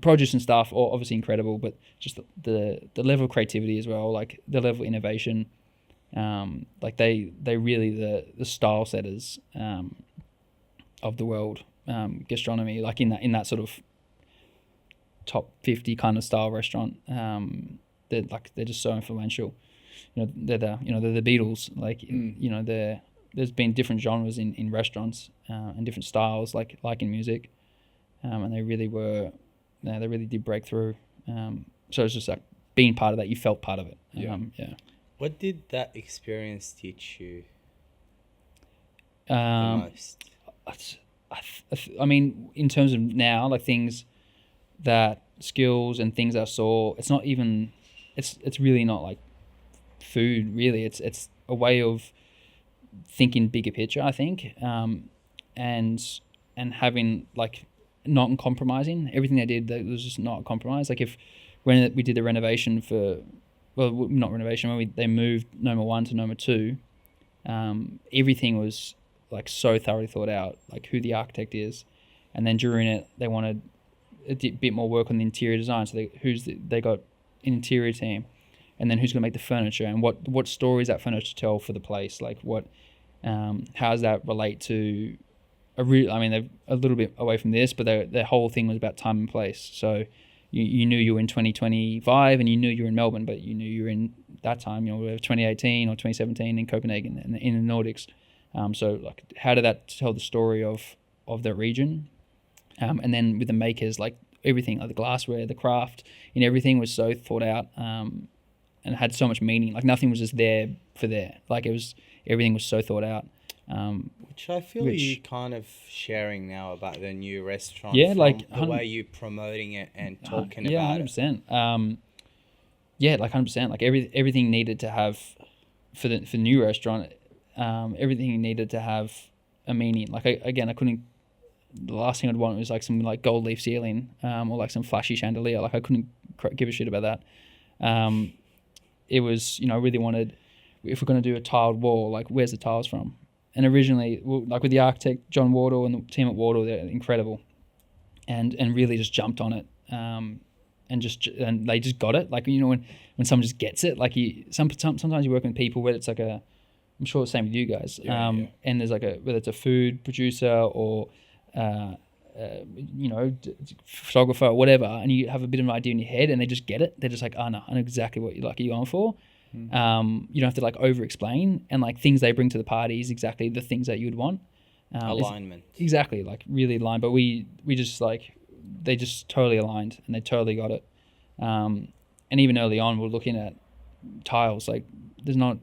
produce and stuff are obviously incredible, but just the level of creativity as well, like the level of innovation, like they really the style setters of the world, gastronomy, like in that sort of top 50 kind of style restaurant. They're just so influential. They're the Beatles. Like there's been different genres in restaurants and different styles, like in music, and they really did break through. So it's just like being part of that. You felt part of it. Yeah. What did that experience teach you the most? I mean, in terms of now, like skills and things I saw, it's not even, it's really not like food, really. It's a way of thinking bigger picture, I think, and having, like, not compromising. Everything they did, that was just not compromised. Like when we did the renovation not renovation, when they moved Noma 1 to Noma 2, everything was like so thoroughly thought out, like who the architect is, and then during it they wanted a bit more work on the interior design. So they got an interior team, and then who's going to make the furniture, and what stories that furniture tell for the place, like what how does that relate to they're a little bit away from this, but their whole thing was about time and place. So you knew you were in 2025 and you knew you were in Melbourne, but you knew you were in that time, 2018 or 2017 in Copenhagen and in the Nordics. So like, how did that tell the story of the region? And then with the makers, like everything, like the glassware, the craft, and everything was so thought out, and had so much meaning. Like nothing was just there for there. Like everything was so thought out. Which I feel you kind of sharing now about the new restaurant. Yeah, like the way you promoting it and talking yeah, about 100%. Yeah, like 100%. Like everything needed to have for the new restaurant. Everything needed to have a meaning. Like I couldn't. The last thing I'd want was like some like gold leaf ceiling, or like some flashy chandelier. Like I couldn't give a shit about that. It was, I really wanted, if we're going to do a tiled wall, like where's the tiles from? And originally, like with the architect John Wardle and the team at Wardle, they're incredible, and really just jumped on it, and they just got it. Like when someone just gets it, like sometimes you work with people where it's like I'm sure it's the same with you guys. And there's like whether it's a food producer or photographer or whatever, and you have a bit of an idea in your head, and they just get it. They're just like, oh no, I know exactly what you're going for. You don't have to like over explain, and like things they bring to the party is exactly the things that you'd want. Alignment. Exactly, like really aligned. But we just like, they just totally aligned and they totally got it. And even early on, we're looking at tiles. Like there's not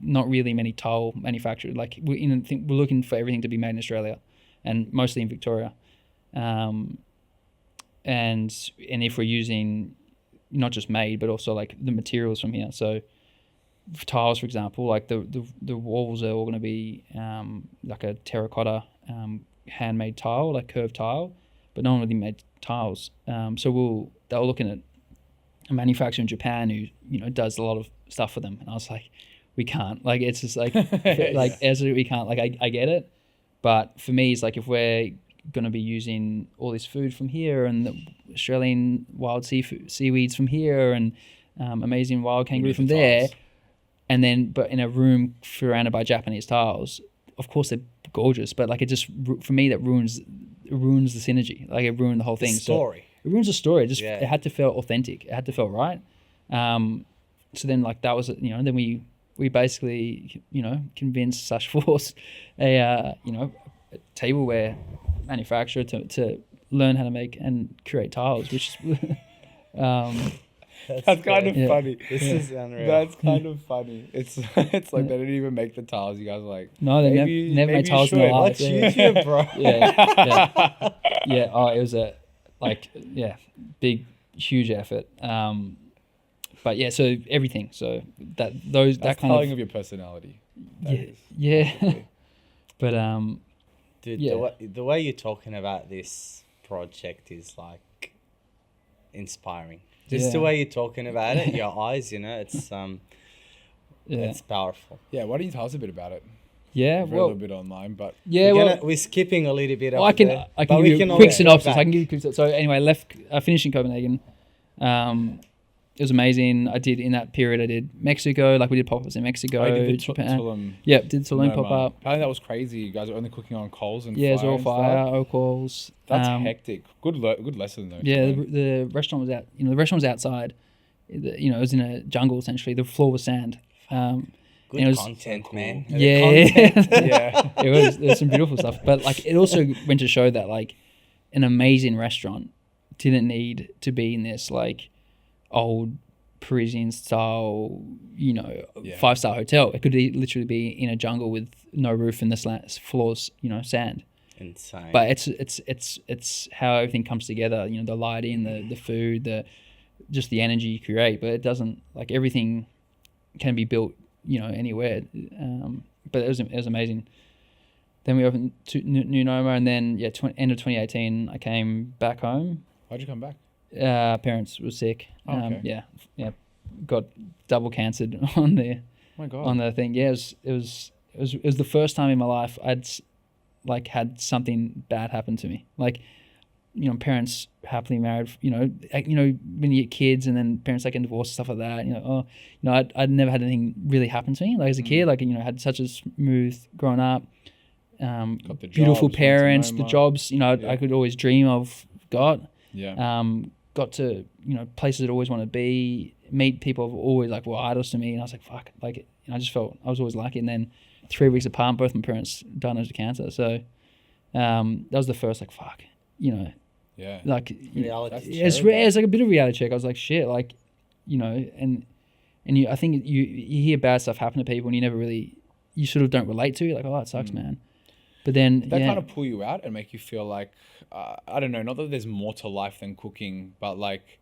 really many tile manufacturers. Like we're looking for everything to be made in Australia, and mostly in Victoria. And if we're using not just made, but also like the materials from here. So for tiles, for example, like the walls are all going to be like a terracotta handmade tile, like curved tile, but no one really made tiles. So they were looking at a manufacturer in Japan who does a lot of stuff for them, and I was like, we can't. Like it's just like like absolutely we can't. Like I get it, but for me it's like, if we're going to be using all this food from here and the Australian wild seaweeds from here and amazing wild kangaroo from there, and then but in a room surrounded by Japanese tiles, of course they're gorgeous, but like it just, for me, that ruins the synergy. Like it ruined the whole thing. Story. So it ruins the story. It had to feel authentic. It had to feel right. So then like that was, then we we basically, convinced such force a tableware manufacturer to learn how to make and create tiles, which is that's kind of funny. This is unreal. That's kind of funny. It's like they didn't even make the tiles. You guys are like, no, they never made tiles in their life. What's YouTube, bro? Yeah. Oh, it was big, huge effort. But yeah, so everything. So that's that kind telling of your personality. Yeah. But dude, yeah. the way you're talking about this project is like inspiring. Just the way you're talking about it, your eyes, it's it's powerful. Yeah, why don't you tell us a bit about it? Yeah, a little bit online, but we're skipping a little bit. I can give you a quick synopsis. I can give you a quick synopsis. So anyway, I finished in Copenhagen. It was amazing. I did in that period. I did Mexico, like we did pop-ups in Mexico, Japan. Tulum. Yep, did Tulum pop-up. I think that was crazy. You guys are only cooking on coals and it was all fire, oak walls. That's hectic. Good lesson though. Yeah, the restaurant was out. The restaurant was outside. It was in a jungle essentially. The floor was sand. Good content, man. Yeah, yeah. There was some beautiful stuff, but like it also went to show that like an amazing restaurant didn't need to be in this like old Parisian style, 5-star hotel. It could literally be in a jungle with no roof and the floors, sand. Insane. But it's how everything comes together. The lighting, the food, just the energy you create. But it doesn't like everything can be built, anywhere. But it was amazing. Then we opened New Noma, and then end of 2018, I came back home. Why'd you come back? Parents were sick. Okay. Got double cancered on the Oh my God. on the thing. Yeah, it was the first time in my life I'd like had something bad happen to me. Like, parents happily married. When you get kids and then parents like get divorced, stuff like that. I'd never had anything really happen to me. Like as a kid, had such a smooth growing up. Got the Beautiful jobs, parents, the Noma. jobs. I could always dream of. Yeah. Got to places I'd always want to be, meet people who always like were idols to me, and I was like, fuck, like I just felt I was always lucky. And then 3 weeks apart, both my parents diagnosed with cancer, so that was the first like fuck, Yeah. like Reality. it's like a bit of a reality check. I was like shit, like and I think you hear bad stuff happen to people and you sort of don't relate to it. Like, oh, that sucks, man. But then Did that kind of pull you out and make you feel like, I don't know, not that there's more to life than cooking, but like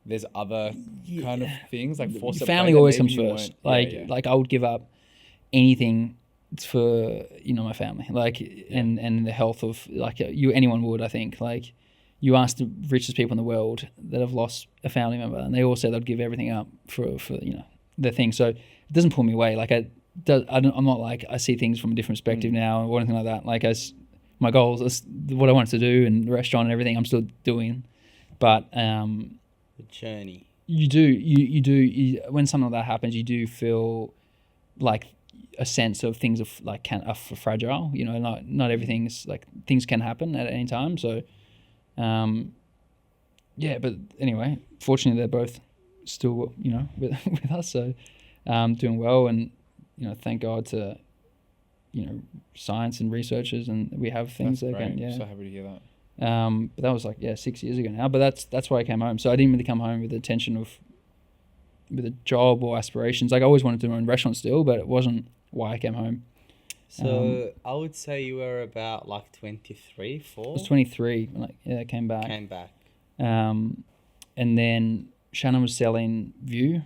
there's other kind of things like force of family always comes first. Like I would give up anything for my family, like and the health of like anyone would. I think like you ask the richest people in the world that have lost a family member, and they all say they'd give everything up for their thing. So it doesn't pull me away. Like I'm not like I see things from a different perspective now or anything like that. Like as my goals, what I wanted to do and the restaurant and everything, I'm still doing. But the journey. You do when something like that happens, you do feel like a sense of things are fragile. Not everything's like things can happen at any time. So, But anyway, fortunately they're both still with us. So, doing well and. Thank God to, science and researchers, and we have things That's that great. can. Yeah. So happy to hear that. But that was 6 years ago now. But that's why I came home. So I didn't really come home with the intention of, with a job or aspirations. Like I always wanted to own a restaurant still, but it wasn't why I came home. So I would say you were about like 23, 4. I was 23 when I came back. And then Shannon was selling Vue.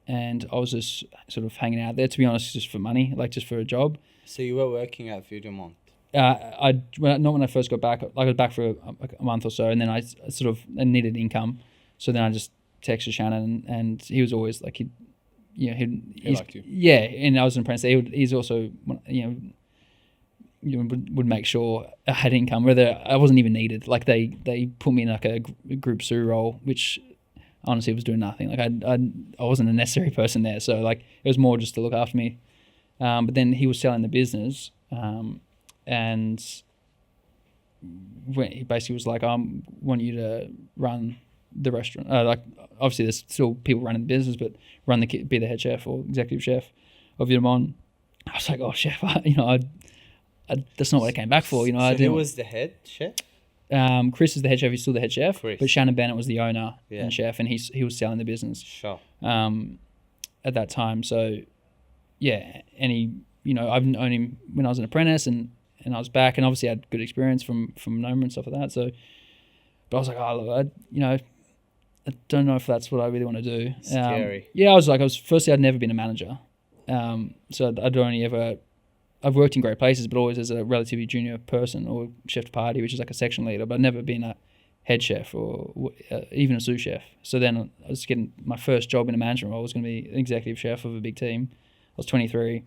And I was just sort of hanging out there, to be honest, just for money, like just for a job. So you were working at Vue de Monde? Not when I first got back. I was back for a month or so, and then I needed income. So then I just texted Shannon, and he was always like, he liked you. Yeah, and I was an apprentice. He's also, would make sure I had income, whether I wasn't even needed. Like they put me in like a group sous role, which honestly was doing nothing. Like I wasn't a necessary person there, so like it was more just to look after me. But then he was selling the business, and when he basically was like, I want you to run the restaurant. Like obviously there's still people running the business, but be the head chef or executive chef of Vue de Monde. I was like, oh, chef, that's not what I came back for. You know, so who was the head chef? Chris is the head chef. He's still the head chef. Chris. But Shannon Bennett was the owner and chef, and he was selling the business. Sure. At that time, so yeah, and I've known him when I was an apprentice, and I was back, and obviously I had good experience from Noma and stuff like that. So, but I was like, I don't know if that's what I really want to do. Scary. Firstly, I'd never been a manager, so I've worked in great places, but always as a relatively junior person or chef de partie, which is like a section leader, but I'd never been a head chef or even a sous chef. So then I was getting my first job in a management role. I was going to be an executive chef of a big team. I was 23.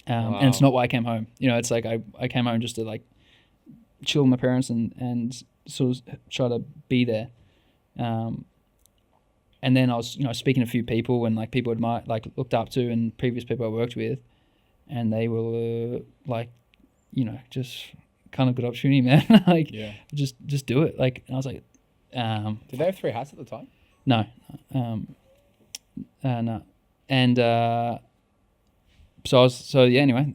Wow. And it's not why I came home. You know, it's like I came home just to like chill with my parents and sort of try to be there. And then I was, speaking to a few people and like people looked up to and previous people I worked with, and they were just kind of good opportunity, man. Just do it. Like, and I was like, did they have 3 hats at the time? No. No. And anyway,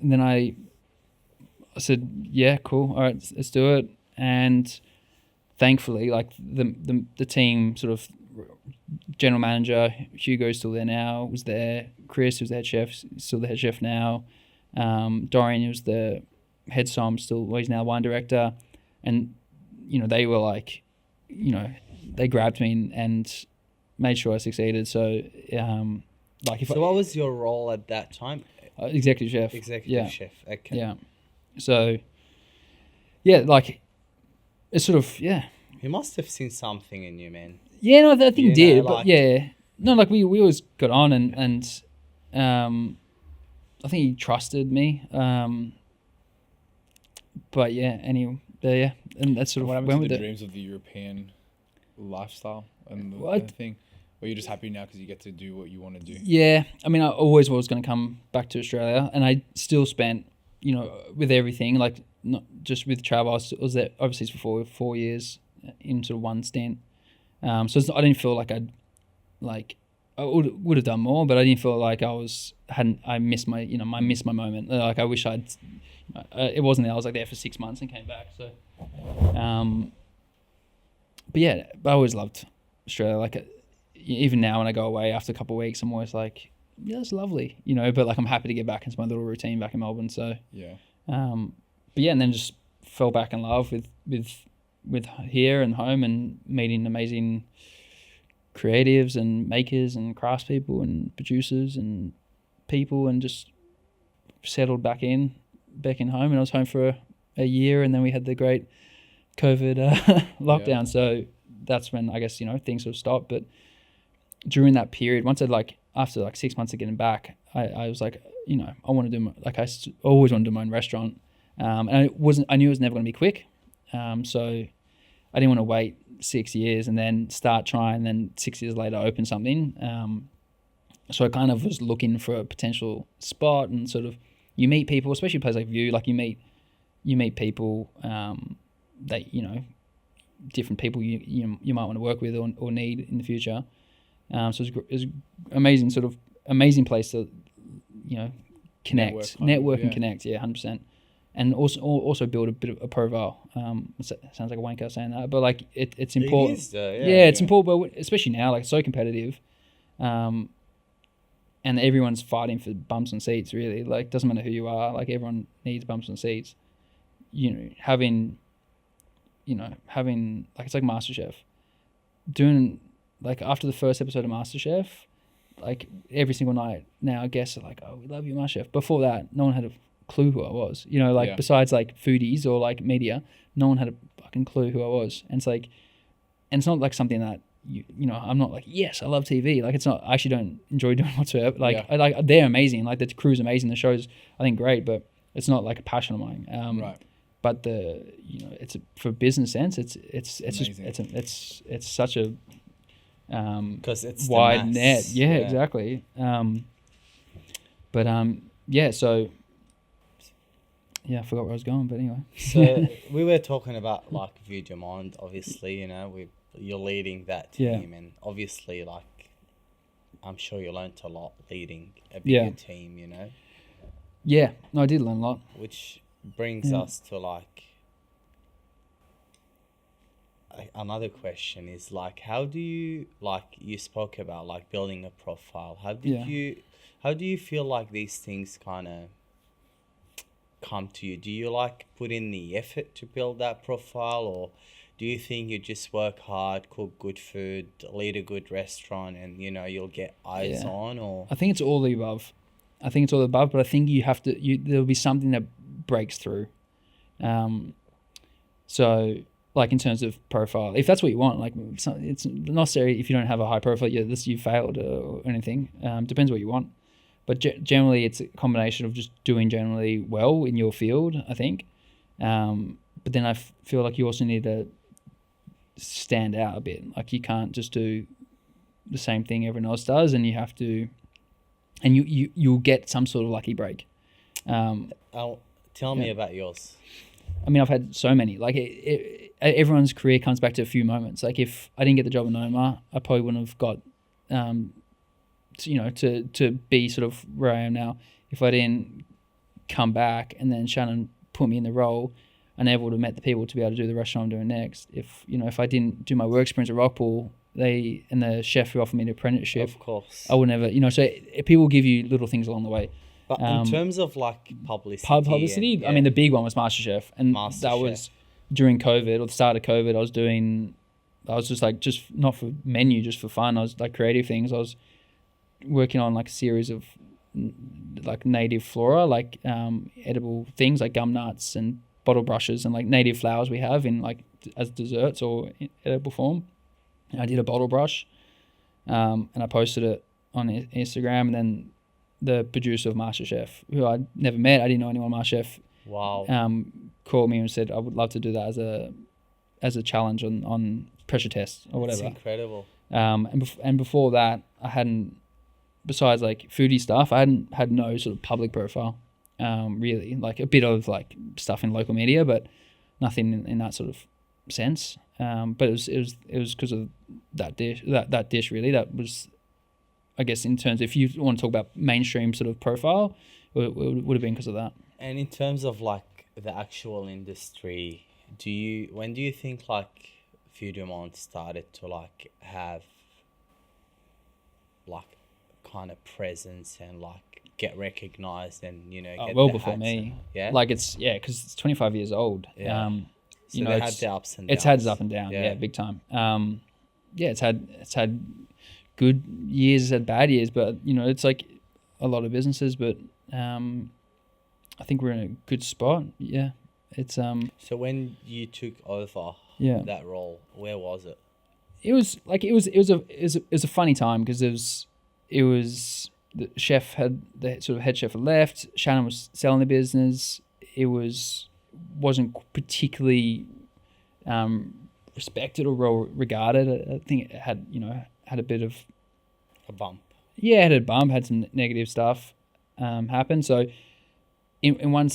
and then I said, yeah, cool. All right, let's do it. And thankfully, like the team sort of general manager, Hugo's still there now, was there. Chris, who's the head chef, still the head chef now. Dorian, who's the head som, he's now wine director. And, they were like, they grabbed me and made sure I succeeded. So, what was your role at that time? Executive chef. Executive chef. Okay. Yeah. So, yeah, like, it's sort of, yeah. He must have seen something in you, man. Yeah, no, I think he did, but yeah. No, like, we always got on and I think he trusted me. But yeah, anyway, yeah. And that's sort of what went happened with to it. the dreams of the European lifestyle and the thing? Or you're just happy now because you get to do what you want to do? Yeah. I mean, I always was going to come back to Australia, and I still spent, with everything, like not just with travel, I was there overseas for 4 years in sort of one stint. So I didn't feel like I would have done more, but I didn't feel like I missed my, I missed my moment. Like I wish it wasn't that I was like there for 6 months and came back. So, but yeah, I always loved Australia. Like, even now when I go away after a couple of weeks, I'm always like, yeah, it's lovely, but like I'm happy to get back into my little routine back in Melbourne. So, yeah. But yeah, and then just fell back in love with here and home and meeting amazing creatives and makers and craftspeople and producers and people, and just settled back in home. And I was home for a year, and then we had the great COVID lockdown. Yeah. So that's when I guess, things sort of stopped. But during that period, after 6 months of getting back, I was like, I want to do I always want to do my own restaurant. And I knew it was never going to be quick. So I didn't want to wait 6 years and then start trying, and then 6 years later open something. So I kind of was looking for a potential spot, and sort of you meet people, especially a place like Vue, like you meet people that, different people you might want to work with or need in the future. So it's amazing place to, connect, network and connect. Yeah, 100%. And also build a bit of a profile. Sounds like a wanker saying that, but like it's important. It is though, it's important, but especially now, like it's so competitive, and everyone's fighting for bumps and seats. Really, like doesn't matter who you are. Like everyone needs bumps and seats. Having like it's like MasterChef. Doing like after the first episode of MasterChef, like every single night now, guests are like, "Oh, we love you, MasterChef." Before that, no one had a clue who I was, besides like foodies or like media, no one had a fucking clue who I was. And it's like, and it's not like something that I'm not like, yes, I love TV. Like it's not, I actually don't enjoy doing whatsoever. Like they're amazing. Like the crew's amazing. The show's, I think, great, but it's not like a passion of mine. Right. But it's for business sense, it's such a, because it's wide net. Yeah, exactly. So, yeah, I forgot where I was going, but anyway. So we were talking about like Vue de Monde, obviously, we you're leading that team, and obviously, like, I'm sure you learnt a lot leading a bigger team, you know? Yeah, no, I did learn a lot. Which brings us to, like, another question is, like, how do you, like, you spoke about, like, building a profile. How do you feel like these things kind of come to you? Do you, like, put in the effort to build that profile, or do you think you just work hard, cook good food, lead a good restaurant, and, you know, you'll get eyes on? Or I think it's all the above. But I think you have to, there'll be something that breaks through. So, like, in terms of profile, if that's what you want, like, it's not necessary if you don't have a high profile, you failed or anything. Depends what you want. But generally, it's a combination of just doing generally well in your field, I think. But then I feel like you also need to stand out a bit. Like, you can't just do the same thing everyone else does, and you have to, and you'll get some sort of lucky break. Tell me about yours. I mean, I've had so many. Like, everyone's career comes back to a few moments. Like, if I didn't get the job at Noma, I probably wouldn't have got, to be sort of where I am now. If I didn't come back and then Shannon put me in the role, and able to met the people to be able to do the restaurant I'm doing next. If I didn't do my work experience at Rockpool, and the chef who offered me an apprenticeship, of course, I would never, so people give you little things along the way. But in terms of, like, publicity, I mean, the big one was MasterChef, and that was during COVID, or the start of COVID. I was just not for menu, just for fun. I was like creative things. I was working on, like, a series of, like, native flora, like, edible things like gum nuts and bottle brushes and, like, native flowers we have in, like, as desserts or in edible form. And I did a bottle brush, and I posted it on Instagram, and then the producer of MasterChef, who I'd never met, I didn't know anyone on MasterChef, called me and said, I would love to do that as a challenge on pressure tests or whatever. That's incredible. And before that, I hadn't, besides, like, foodie stuff, I hadn't had no sort of public profile, really. Like, a bit of, like, stuff in local media, but nothing in that sort of sense. But it was because of that dish really. That was, I guess, in terms, if you want to talk about mainstream sort of profile, it would have been because of that. And in terms of, like, the actual industry, when do you think, like, Vue de Monde started to, like, have, like, kind of presence and, like, get recognized and, get well before me. Yeah, like, because it's 25 years old. Yeah. So they had the ups and downs. It's had up and down. Yeah, big time. It's had good years, it's had bad years, but it's like a lot of businesses. But I think we're in a good spot. Yeah, it's So when you took over that role, where was it? It was a funny time, because it was the chef had, the sort of head chef had left. Shannon was selling the business. It wasn't particularly respected or well regarded. I think it had a bit of a bump. Yeah, it had a bump. Had some negative stuff happen. So in one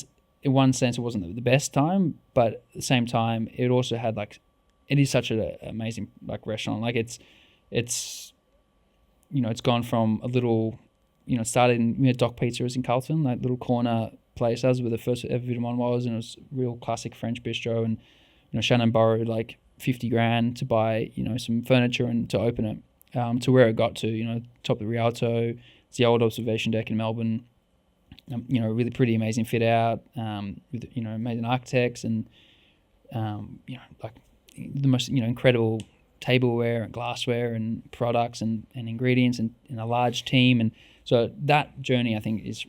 sense, it wasn't the best time, but at the same time, it also had, like, it is such an amazing, like, restaurant. Like, it's gone from a little, it started in Doc Pizza was in Carlton, like, little corner place. That was where the first ever Vue de Monde was, and it was real classic French bistro. And Shannon borrowed like $50,000 to buy some furniture and to open it, to where it got to. Top of the Rialto. It's the old observation deck in Melbourne. Really pretty, amazing fit out. With amazing architects and like the most incredible tableware and glassware and products and ingredients and a large team. And so that journey, I think, is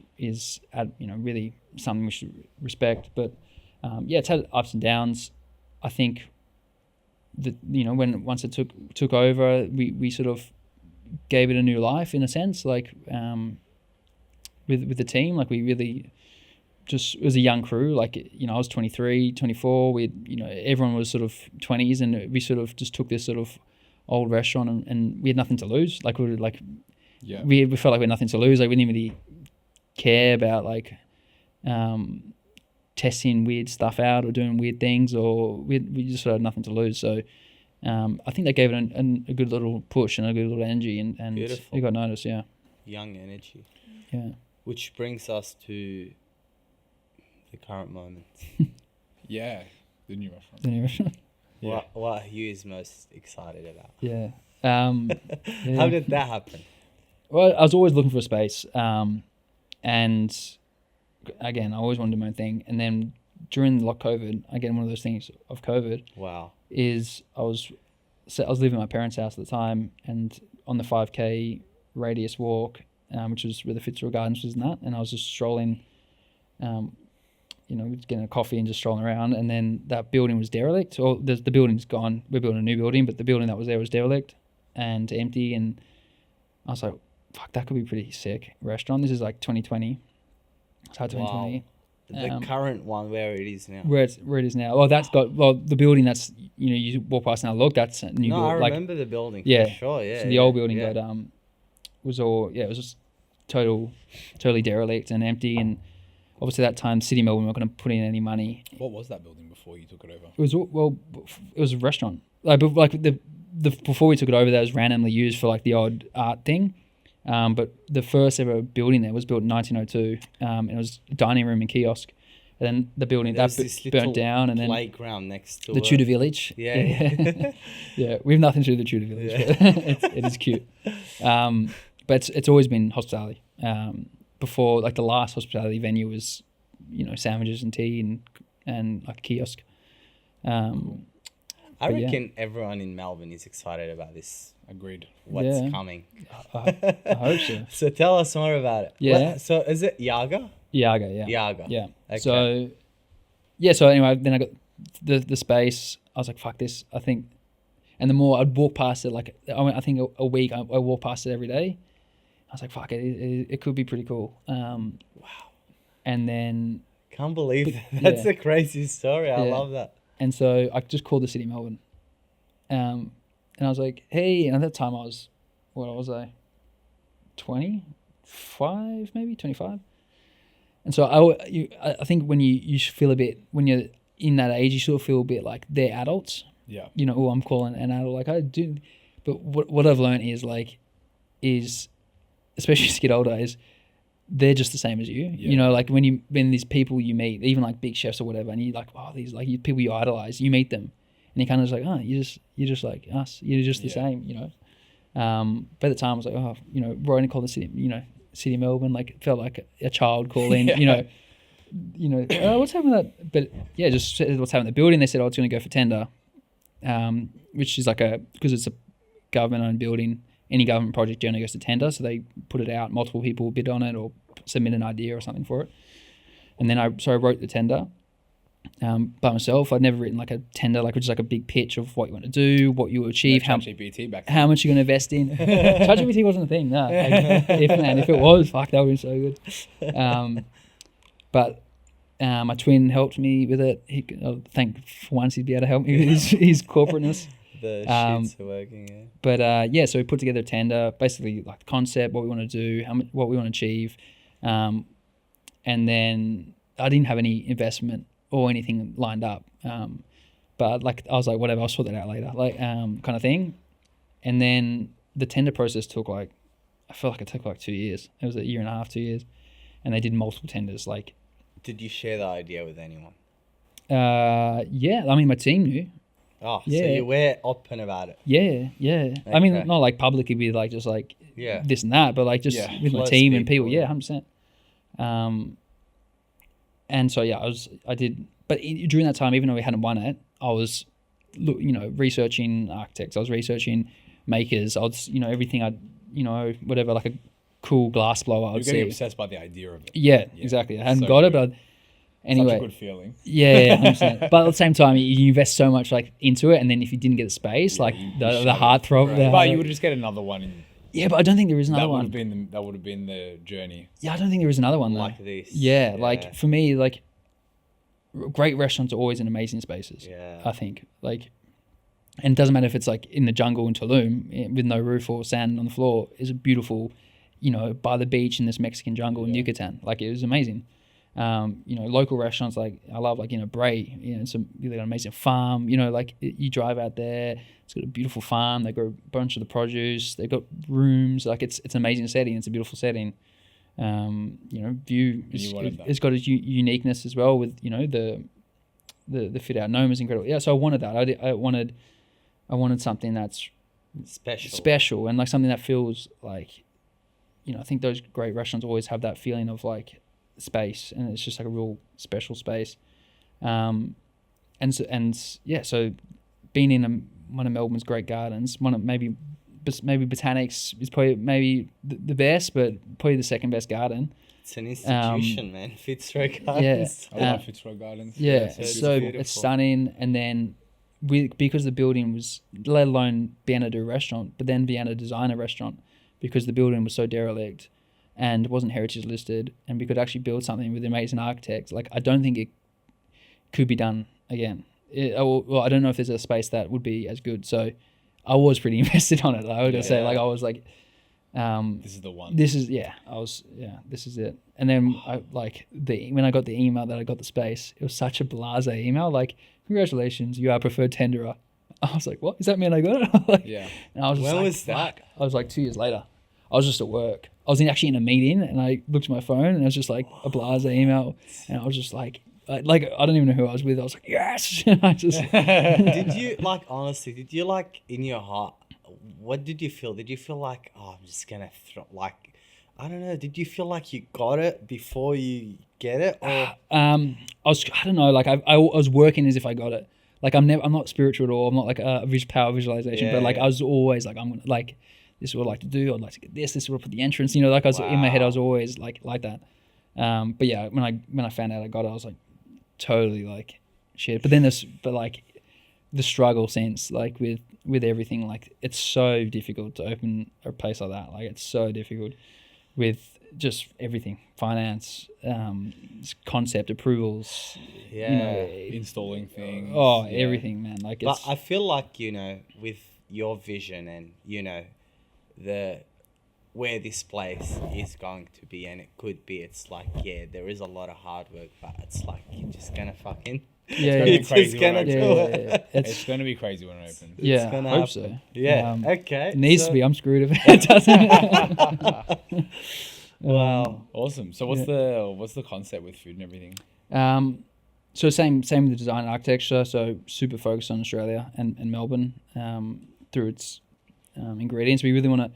really something we should respect. But it's had ups and downs. I think that once it took over, we sort of gave it a new life in a sense, like with the team. Like, we really just, it was a young crew. Like, I was 23, 24. Everyone was sort of 20s, and we sort of just took this sort of old restaurant and we had nothing to lose. Like, we felt like we had nothing to lose. Like, we didn't really care about like testing weird stuff out or doing weird things, or we just sort of had nothing to lose. So I think they gave it a good little push and a good little energy, and Beautiful. it got noticed. Yeah. Young energy. Yeah. Which brings us to the current moment. Yeah, the new restaurant. The new restaurant. Yeah. What Hugh is most excited about? Yeah. How did that happen? Well, I was always looking for a space, and again, I always wanted to do my own thing. And then during COVID, again, one of those things of COVID, Wow, is I was living at my parents' house at the time, and on the 5K radius walk, which was where the Fitzroy Gardens was, and I was just strolling, getting a coffee and just strolling around, and then that building was derelict. Or the building's gone. We're building a new building, but the building that was there was derelict and empty, and I was like, fuck, that could be pretty sick restaurant. This is like 2020. It's hard 2020. wow. The current one, where it is now. Where it is now. The building that's, you walk past and look, that's a new No, building. I remember the building. Yeah. For sure. Yeah. So the old building yeah. was just totally derelict and empty. And obviously that time, City Melbourne weren't going to put in any money. What was that building before you took it over? It was a restaurant. Before we took it over, that was randomly used for like the odd art thing. But the first ever building there was built in 1902. And it was a dining room and kiosk. And then the building There's that this burnt little down, and then playground next to the Tudor Village. Yeah. Yeah. We have nothing to do with the Tudor Village, but it is cute. But it's always been hospitality. Before, like, the last hospitality venue was, sandwiches and tea and like a kiosk. I reckon everyone in Melbourne is excited about this. Agreed. What's coming? I hope so. So tell us more about it. Yeah. So is it Yiaga? Yiaga, yeah. Yiaga. Yeah. Okay. So anyway, then I got the space. I was like, fuck this. I think, and the more I'd walk past it, like, I think a week, I walk past it every day. I was like, fuck it, it could be pretty cool. Wow. And then, Can't believe that. That's a crazy story. I love that. And so I just called the City of Melbourne. And I was like, hey, and at that time I was, what was I? 25, maybe 25. And so I think when you feel a bit, when you're in that age, you sort of feel a bit like they're adults. Yeah. I'm calling an adult, like I do. But what I've learned is, especially as you get older, is they're just the same as you. Yeah. Like when these people you meet, even like big chefs or whatever, and you like, oh, these like people you idolize, you meet them, and you kind of just like, oh, you're just like us. You're just the same, By the time I was like, oh, Ronan called the city, City of Melbourne, like it felt like a child calling, oh, what's happening with that? But yeah, just said what's happening in the building. They said, oh, it's going to go for tender, which is because it's a government-owned building. Any government project generally goes to tender, so they put it out. Multiple people bid on it or submit an idea or something for it. And then I wrote the tender by myself. I'd never written like a tender, which is like a big pitch of what you want to do, what you will achieve, how much you're going to invest in. ChatGPT wasn't a thing, no. If it was, fuck, that would be so good. But my twin helped me with it. Thank for once he'd be able to help me with his corporateness. The shits are working, yeah. But so we put together a tender, basically like the concept, what we want to do, what we want to achieve, and then I didn't have any investment or anything lined up, but like I was like, whatever, I'll sort that out later, kind of thing. And then the tender process took I felt like it took 2 years. It was a year and a half, 2 years, and they did multiple tenders. Did you share the idea with anyone? Yeah, I mean my team knew. Oh, yeah. So you were open about it. Yeah. Okay. I mean, not like publicly with this and that, but like just with my team and people. Yeah, 100%. And so I did. But during that time, even though we hadn't won it, I was, researching architects. I was researching makers. I was, everything. Whatever, like a cool glass blower. I would You're getting see. obsessed by the idea of it. Yeah, exactly. I hadn't got it, but. Anyway, such a good feeling. Yeah, 100%. But at the same time, you invest so much into it, and then if you didn't get the space, the heartthrob. Right. But you would just get another one. Yeah, but I don't think there is another one. That would have been the journey. Yeah, I don't think there is another one like this. Yeah, for me, great restaurants are always in amazing spaces. Yeah, I think and it doesn't matter if it's in the jungle in Tulum with no roof or sand on the floor. Is a beautiful, by the beach in this Mexican jungle in Yucatan. It was amazing. Local restaurants, like I love, like, Bray, they got an amazing farm, like you drive out there, it's got a beautiful farm, they grow a bunch of the produce, they've got rooms, like it's an amazing setting, it's a beautiful setting. Vue it's got a uniqueness as well with, the fit out. Noma is incredible. Yeah, so I wanted that. I wanted something that's special, and like something that feels like, I think those great restaurants always have that feeling of like space, and it's just like a real special space. So being in one of Melbourne's great gardens, one of maybe Botanics is probably maybe the best, but probably the second best garden. It's an institution, man. Fitzroy Gardens. Yeah, I love Fitzroy Gardens. Yeah, so it's stunning. And then because the building was, let alone being able to do a restaurant, but then being able to design a restaurant, because the building was so derelict and wasn't heritage listed, and we could actually build something with amazing architects. Like, I don't think it could be done again. I don't know if there's a space that would be as good. So I was pretty invested on it. I would say, like, I was like, this is the one. This is this is it. And then when I got the email that I got the space, it was such a blasé email. Like, congratulations, you are preferred tenderer. I was like, what? Does that mean I got it? And I was just when was that? I was like 2 years later. I was just at work. I was actually in a meeting, and I looked at my phone, and it was just like a blasé email, and I was just like I don't even know who I was with. I was like, yes. And I just did you honestly? Did you in your heart? What did you feel? Did you feel like, oh, I'm just gonna I don't know. Did you feel like you got it before you get it? Or I don't know. Like I was working as if I got it. Like I'm not spiritual at all. I'm not like a power visualization. But like I was always like, I'm gonna, like, this is what I'd like to do. I'd like to get this. This is what I put the entrance. Like I was in my head. I was always like that. But yeah, when I found out I got it, I was like totally like shit. But then the struggle since, like with everything, like it's so difficult to open a place like that. Like it's so difficult with just everything, finance, concept approvals, installing things, everything, man. Like it's, but I feel like, with your vision and where this place is going to be, and it could be, it's like, there is a lot of hard work, but it's like you're just gonna fucking it's gonna do it. It's gonna be crazy when it opens. Yeah, gonna I hope happen. so. Yeah. Okay. It needs to be. I'm screwed if it doesn't. Wow. Awesome. So what's the concept with food and everything? So same with the design and architecture. So super focused on Australia and Melbourne through its ingredients. We really want to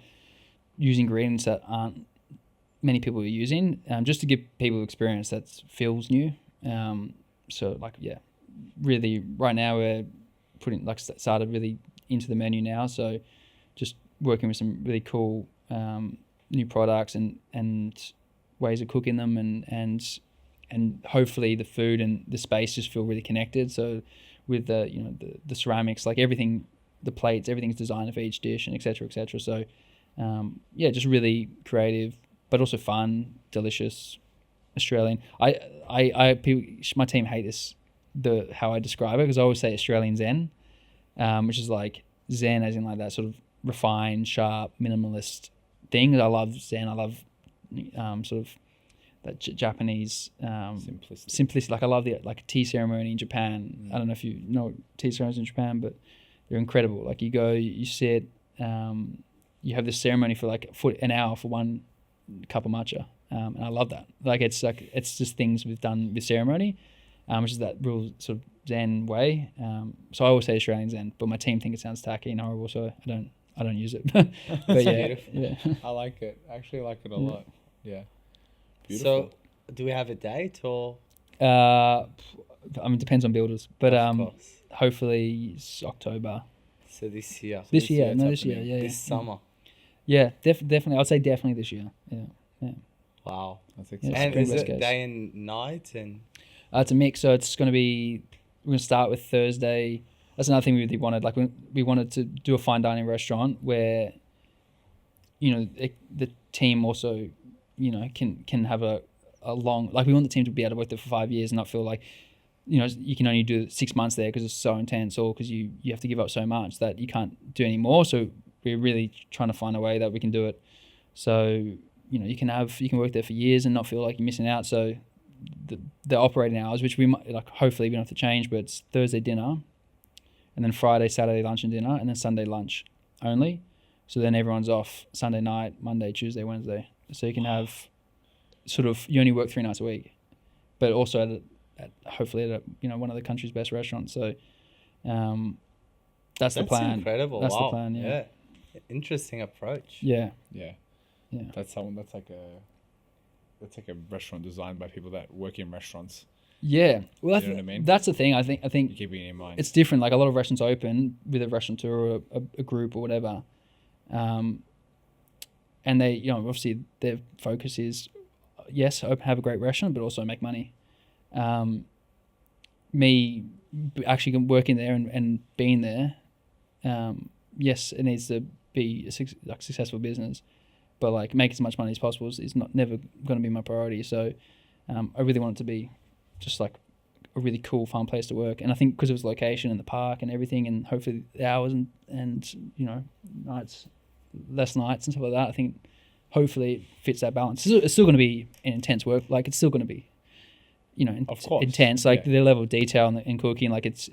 use ingredients that aren't many people are using, just to give people experience that feels new. So really right now we're putting started really into the menu now. So just working with some really cool new products and ways of cooking them, and hopefully the food and the space just feel really connected. So with the ceramics, like everything, the plates, everything's designed for each dish, and et cetera, et cetera. So just really creative, but also fun, delicious, Australian. My team hate this, how I describe it, because I always say Australian Zen, which is like Zen as in like that sort of refined, sharp, minimalist thing. I love Zen. I love sort of that Japanese simplicity. Like I love the tea ceremony in Japan. I don't know if you know tea ceremonies in Japan, but they're incredible. Like you go, you sit, you have this ceremony for an hour for one cup of matcha, and I love that. It's just things we've done with ceremony, which is that real sort of Zen way. So I always say Australian Zen, but my team think it sounds tacky and horrible, so I don't use it. But yeah. I like it. I actually like it a lot. Yeah. Beautiful. So, do we have a date or? It depends on builders, but hopefully it's October. So this year. This year. This summer. Yeah, definitely. I'd say definitely this year. Yeah. Wow. That's exciting. And is it day and night and? It's a mix. So it's going to be. We're going to start with Thursday. That's another thing we really wanted. Like we wanted to do a fine dining restaurant where, the team also, can have a long. Like we want the team to be able to work there for 5 years and not feel like, you can only do 6 months there because it's so intense, or because you have to give up so much that you can't do anymore. So we're really trying to find a way that we can do it. So you can work there for years and not feel like you're missing out. So the operating hours, which we might like hopefully we don't have to change, but it's Thursday dinner, and then Friday, Saturday lunch and dinner, and then Sunday lunch only. So then everyone's off Sunday night, Monday, Tuesday, Wednesday. So you can have sort of, you only work 3 nights a week, but also hopefully at one of the country's best restaurants. So that's the plan. That's incredible. That's wow. the plan. Yeah. Interesting approach. Yeah. Yeah. Yeah. That's like a restaurant designed by people that work in restaurants. Yeah. Well, you know what I mean? That's the thing. I think You're keeping it in mind. it's different. Like a lot of restaurants open with a restaurateur or a group or whatever. And they, obviously their focus is, yes, have a great restaurant, but also make money. Me actually working there and being there, yes, it needs to be a successful business, but like make as much money as possible is never going to be my priority. So I really want it to be just like a really cool, fun place to work. And I think because of its location and the park and everything, and hopefully the hours and nights, less nights and stuff like that, I think hopefully it fits that balance. It's still going to be an intense work. Like it's still going to be, of course, intense. Like the level of detail in cooking, like it's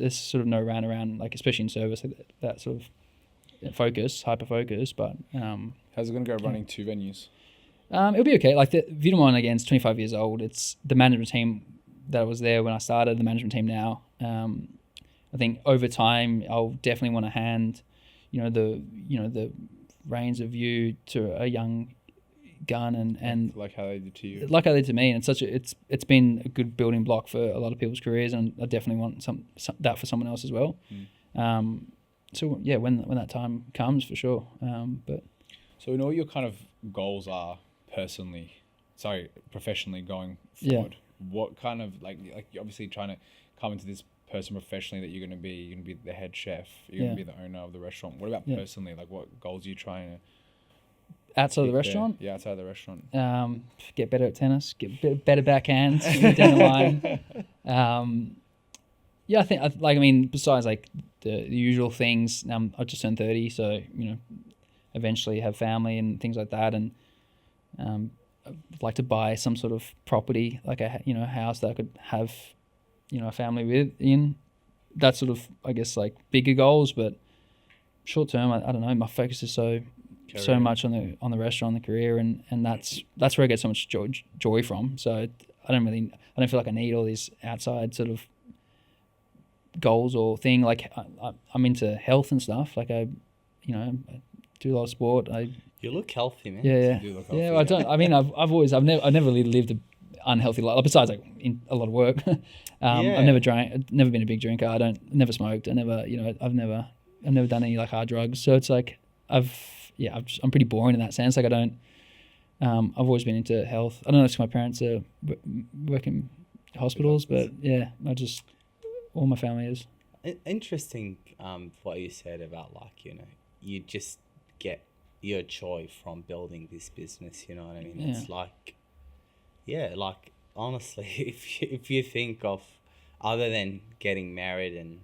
sort of no round around, like especially in service, like that sort of hyper focus. But how's it going to go running 2 venues? It'll be okay. Like the Vue de Monde, again, is 25 years old. It's the management team that was there when I started, the management team now. I think over time I'll definitely want to hand the reins of Vue to a young gun and like how they did to you, like how they did to me. And it's been a good building block for a lot of people's careers, and I definitely want some that for someone else as well. So yeah, when that time comes, for sure. But so we know what your kind of goals are professionally going forward. Yeah. What kind of like you're obviously trying to come into this person professionally that you're going to be the head chef, you're going to be the owner of the restaurant. What about personally? Like what goals are you trying to outside of the restaurant? Yeah, outside of the restaurant. Get better at tennis, get better backhands down the line. Yeah, I mean, besides like the usual things, I just turned 30, so eventually have family and things like that, and I'd like to buy some sort of property, like a house that I could have a family in. That sort of, I guess, like bigger goals, but short term, I don't know. My focus is so much on the restaurant, the career, and that's where I get so much joy from. So I don't feel like I need all these outside sort of goals or thing. Like I'm into health and stuff. Like I do a lot of sport. You look healthy, man. Yeah. You do look healthy. Yeah, I don't. I mean, I've never really lived an unhealthy life. Besides, like in a lot of work. I've never drank. I've never been a big drinker. Never smoked. I've never done any like hard drugs. So it's like I'm pretty boring in that sense. Like I don't. I've always been into health. I don't know if my parents work in hospitals, but yeah, all my family is. Interesting. What you said about like you just get your joy from building this business. You know what I mean? Yeah. It's like, like honestly, if you think of other than getting married and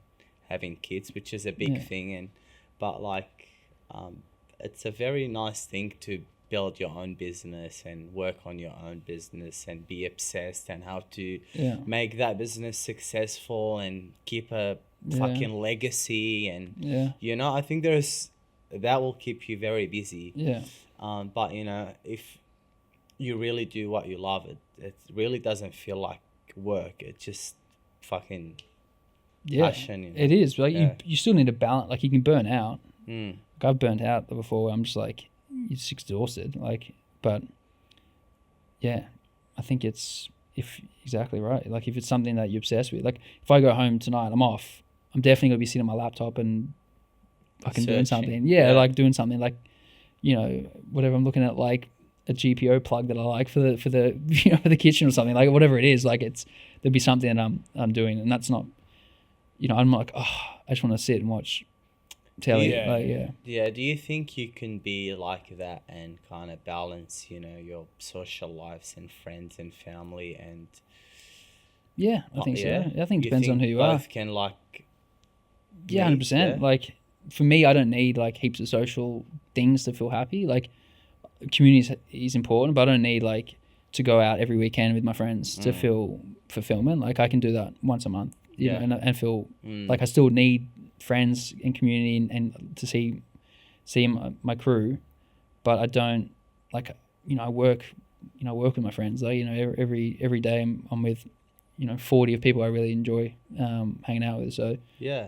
having kids, which is a big thing, but like it's a very nice thing to build your own business and work on your own business and be obsessed and how to make that business successful and keep a fucking legacy, and I think that will keep you very busy. But if you really do what you love, it really doesn't feel like work. It's just fucking passion. It is. Like you still need to balance. Like you can burn out. Like I've burnt out before. I'm just like, you're just exhausted. Like, but yeah, I think exactly right. Like if it's something that you're obsessed with, like if I go home tonight, I'm off. I'm definitely gonna be sitting on my laptop and fucking doing something. Like doing something like, whatever. I'm looking at like a GPO plug that I like for the for the kitchen or something, like whatever it is. Like there'll be something that I'm doing, and that's not, I'm like, I just want to sit and watch telly. Do you think you can be like that and kind of balance your social lives and friends and family? And I think so. I think it depends on who you both are. Can like 100%. Like for me, I don't need like heaps of social things to feel happy. Like community is important, but I don't need like to go out every weekend with my friends to feel fulfillment. Like I can do that once a month, you know, and feel like I still need friends and community and to see my crew, but I don't, like, you know, I work with my friends. Like, you know, every day I'm with, you know, 40 of people I really enjoy hanging out with. So yeah,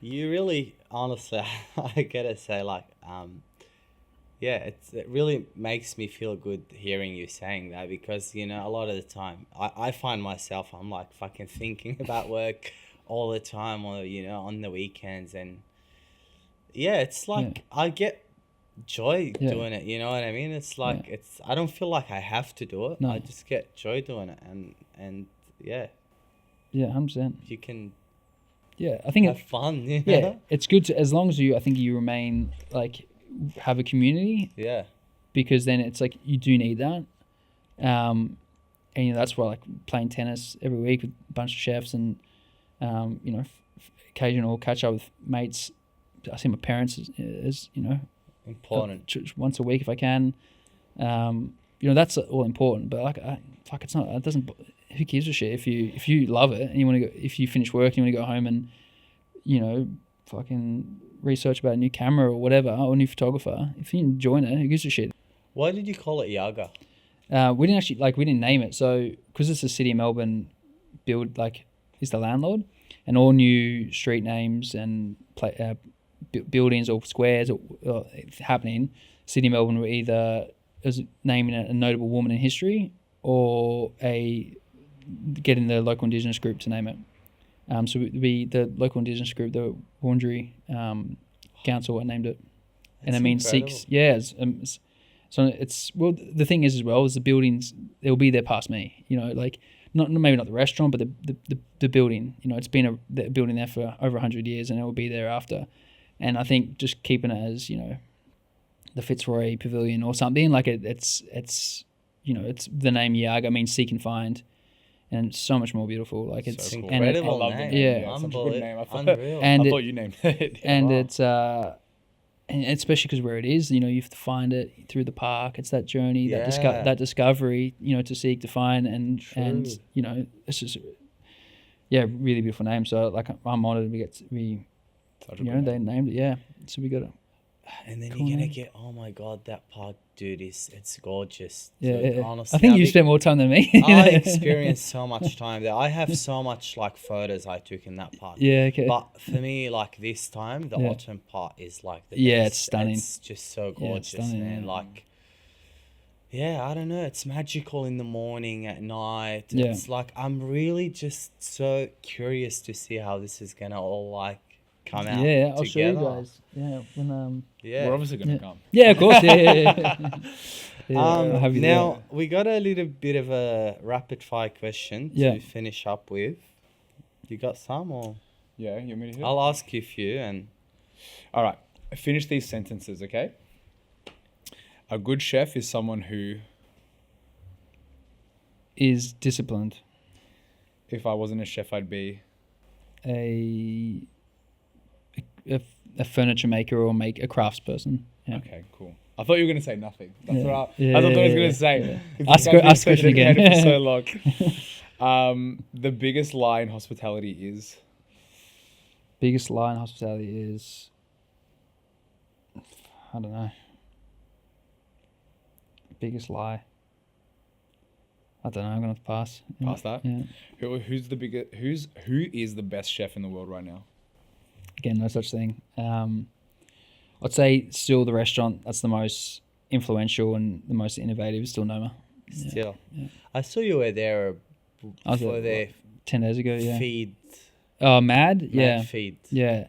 you really, honestly, I gotta say, like, it really makes me feel good hearing you saying that, because, you know, a lot of the time I find myself, I'm like fucking thinking about work all the time, or, you know, on the weekends, and it's like I get joy doing it, you know what I mean? It's like I don't feel like I have to do it. I just get joy doing it, and 100%. you can I think have fun, you know? It's good to, as long as I think you remain, like, have a community, because then it's like you do need that, and, you know, that's why, like, playing tennis every week with a bunch of chefs, and you know, occasional catch up with mates. I see my parents as you know, important, once a week if I can. You know, that's all important, but like, it's not. It doesn't. Who gives a shit if you love it and you want to go? If you finish work and you want to go home and, you know, fucking research about a new camera or whatever, or a new photographer. If you enjoy it, who gives a shit? Why did you call it Yiaga? We didn't name it. So because it's the city of Melbourne, is the landlord, and all new street names and buildings or squares or happening, City of Melbourne were either as naming a notable woman in history or getting the local Indigenous group to name it. So the local Indigenous group, the Wurundjeri Council, named it. And it means Sikhs. Yeah. So it's, well, the thing is as well, is the buildings, they'll be there past me, you know, like maybe not the restaurant, but the building, you know, it's been a building there for over 100 years and it will be there after. And I think just keeping it as, you know, the Fitzroy Pavilion or something, like it's you know, it's the name Yiaga means seek and find, and it's so much more beautiful. Like it's so cool. and Incredible name. Yeah, such a good name. I thought you named it. And it's and especially because where it is, you know, you have to find it through the park. It's that journey, that discovery, you know, to seek, to find, and you know, it's just really beautiful name. So like I'm honored we you know, they named it. Yeah, so we got it. And then you're gonna get, oh my god, that park, dude, it's gorgeous. Yeah, dude, yeah. Honestly, I think you spent more time than me. I experienced so much time there. I have so much like photos I took in that park. Yeah, okay. But for me, like this time, the autumn part is like the best. It's stunning. It's just so gorgeous, man. Like, I don't know. It's magical in the morning, at night. Yeah. It's like I'm really just so curious to see how this is gonna all like come out. Yeah, I'll together. show you guys. Yeah, when we're obviously gonna come. Yeah, of course. Yeah. I'll have you now there. we got a little bit of a rapid fire question to finish up with. You got some, or you want me to? I'll ask you a few, and all right. Finish these sentences, okay? A good chef is someone who is disciplined. If I wasn't a chef, I'd be a furniture maker or a crafts person. Yeah. Okay, cool. I thought you were going to say nothing. That's what I thought I was going to say. Yeah. Ask question again. For so long. The biggest lie in hospitality is? Biggest lie in hospitality is, I don't know. Biggest lie. I don't know. I'm gonna have to pass. Pass that. Yeah. Who is the best chef in the world right now? Again, no such thing. I'd say still the restaurant that's the most influential and the most innovative is still Noma. Still, yeah. I saw you were there for their 10 days ago. Yeah. Feed. Oh, Mad. Yeah. Feed. Yeah.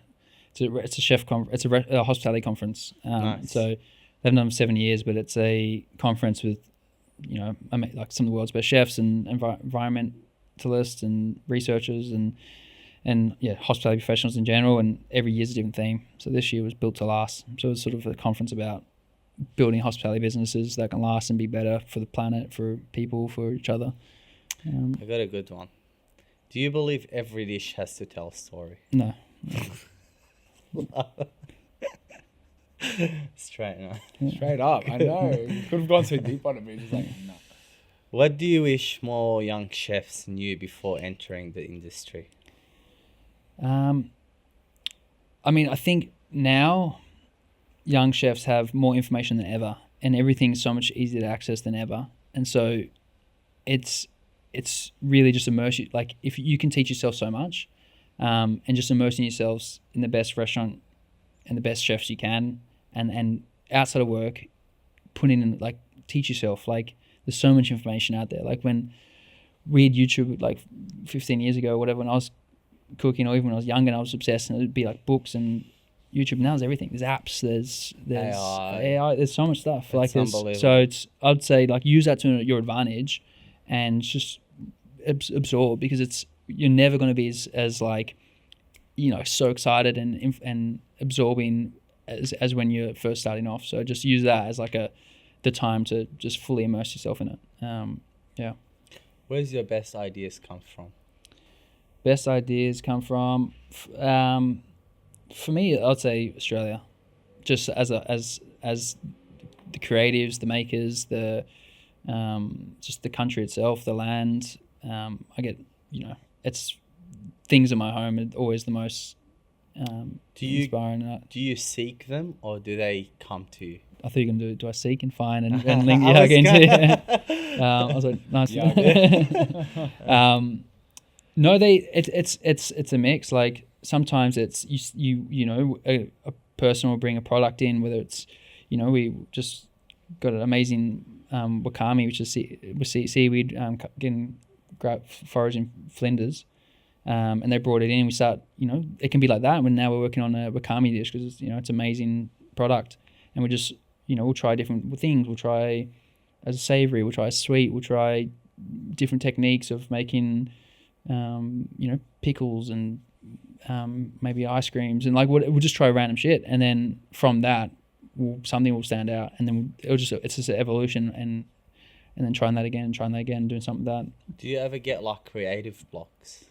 It's a chef conference. It's a hospitality conference. Nice. So they've done it for 7 years, but it's a conference with, you know, like some of the world's best chefs and environmentalists and researchers and hospitality professionals in general, and every year's a different theme. So this year was built to last. So it's sort of a conference about building hospitality businesses that can last and be better for the planet, for people, for each other. I got a good one. Do you believe every dish has to tell a story? No. Straight up. I know. You could have gone so deep on it, but just like, no. What do you wish more young chefs knew before entering the industry? I mean, I think now young chefs have more information than ever, and everything's so much easier to access than ever. And so it's really just immerse you. Like, if you can teach yourself so much, and just immersing yourselves in the best restaurant and the best chefs you can, and outside of work, put in, like, teach yourself. Like, there's so much information out there. Like, when we had YouTube, like 15 years ago or whatever, when I was cooking, or even when I was younger and I was obsessed, and it would be like books and YouTube. Now there's everything. There's apps, there's AI, there's so much stuff. Like, so I'd say, like, use that to your advantage and just absorb, because you're never going to be as like, you know, so excited and absorbing as when you're first starting off. So just use that as like the time to just fully immerse yourself in it. Yeah. Where's your best ideas come from? Best ideas come from, for me, I'd say Australia. Just as the creatives, the makers, just the country itself, the land. I get, you know, it's things in my home are always the most inspiring. Do you seek them, or do they come to you? I thought you were going to do I seek and find and link Yiaga into. I was like, nice. No, it's a mix. Like, sometimes it's you know, a person will bring a product in, whether it's, you know, we just got an amazing wakame, which is seaweed, getting foraged in Flinders, and they brought it in. We start, you know, it can be like that. When now we're working on a wakame dish, because, you know, it's an amazing product, and we just, you know, we'll try different things. We'll try as a savory, we'll try as sweet, we'll try different techniques of making, you know, pickles and maybe ice creams, and like, we'll just try random shit, and then from that something will stand out, and then it's just an evolution, and then trying that again, doing something like that. Do you ever get like creative blocks?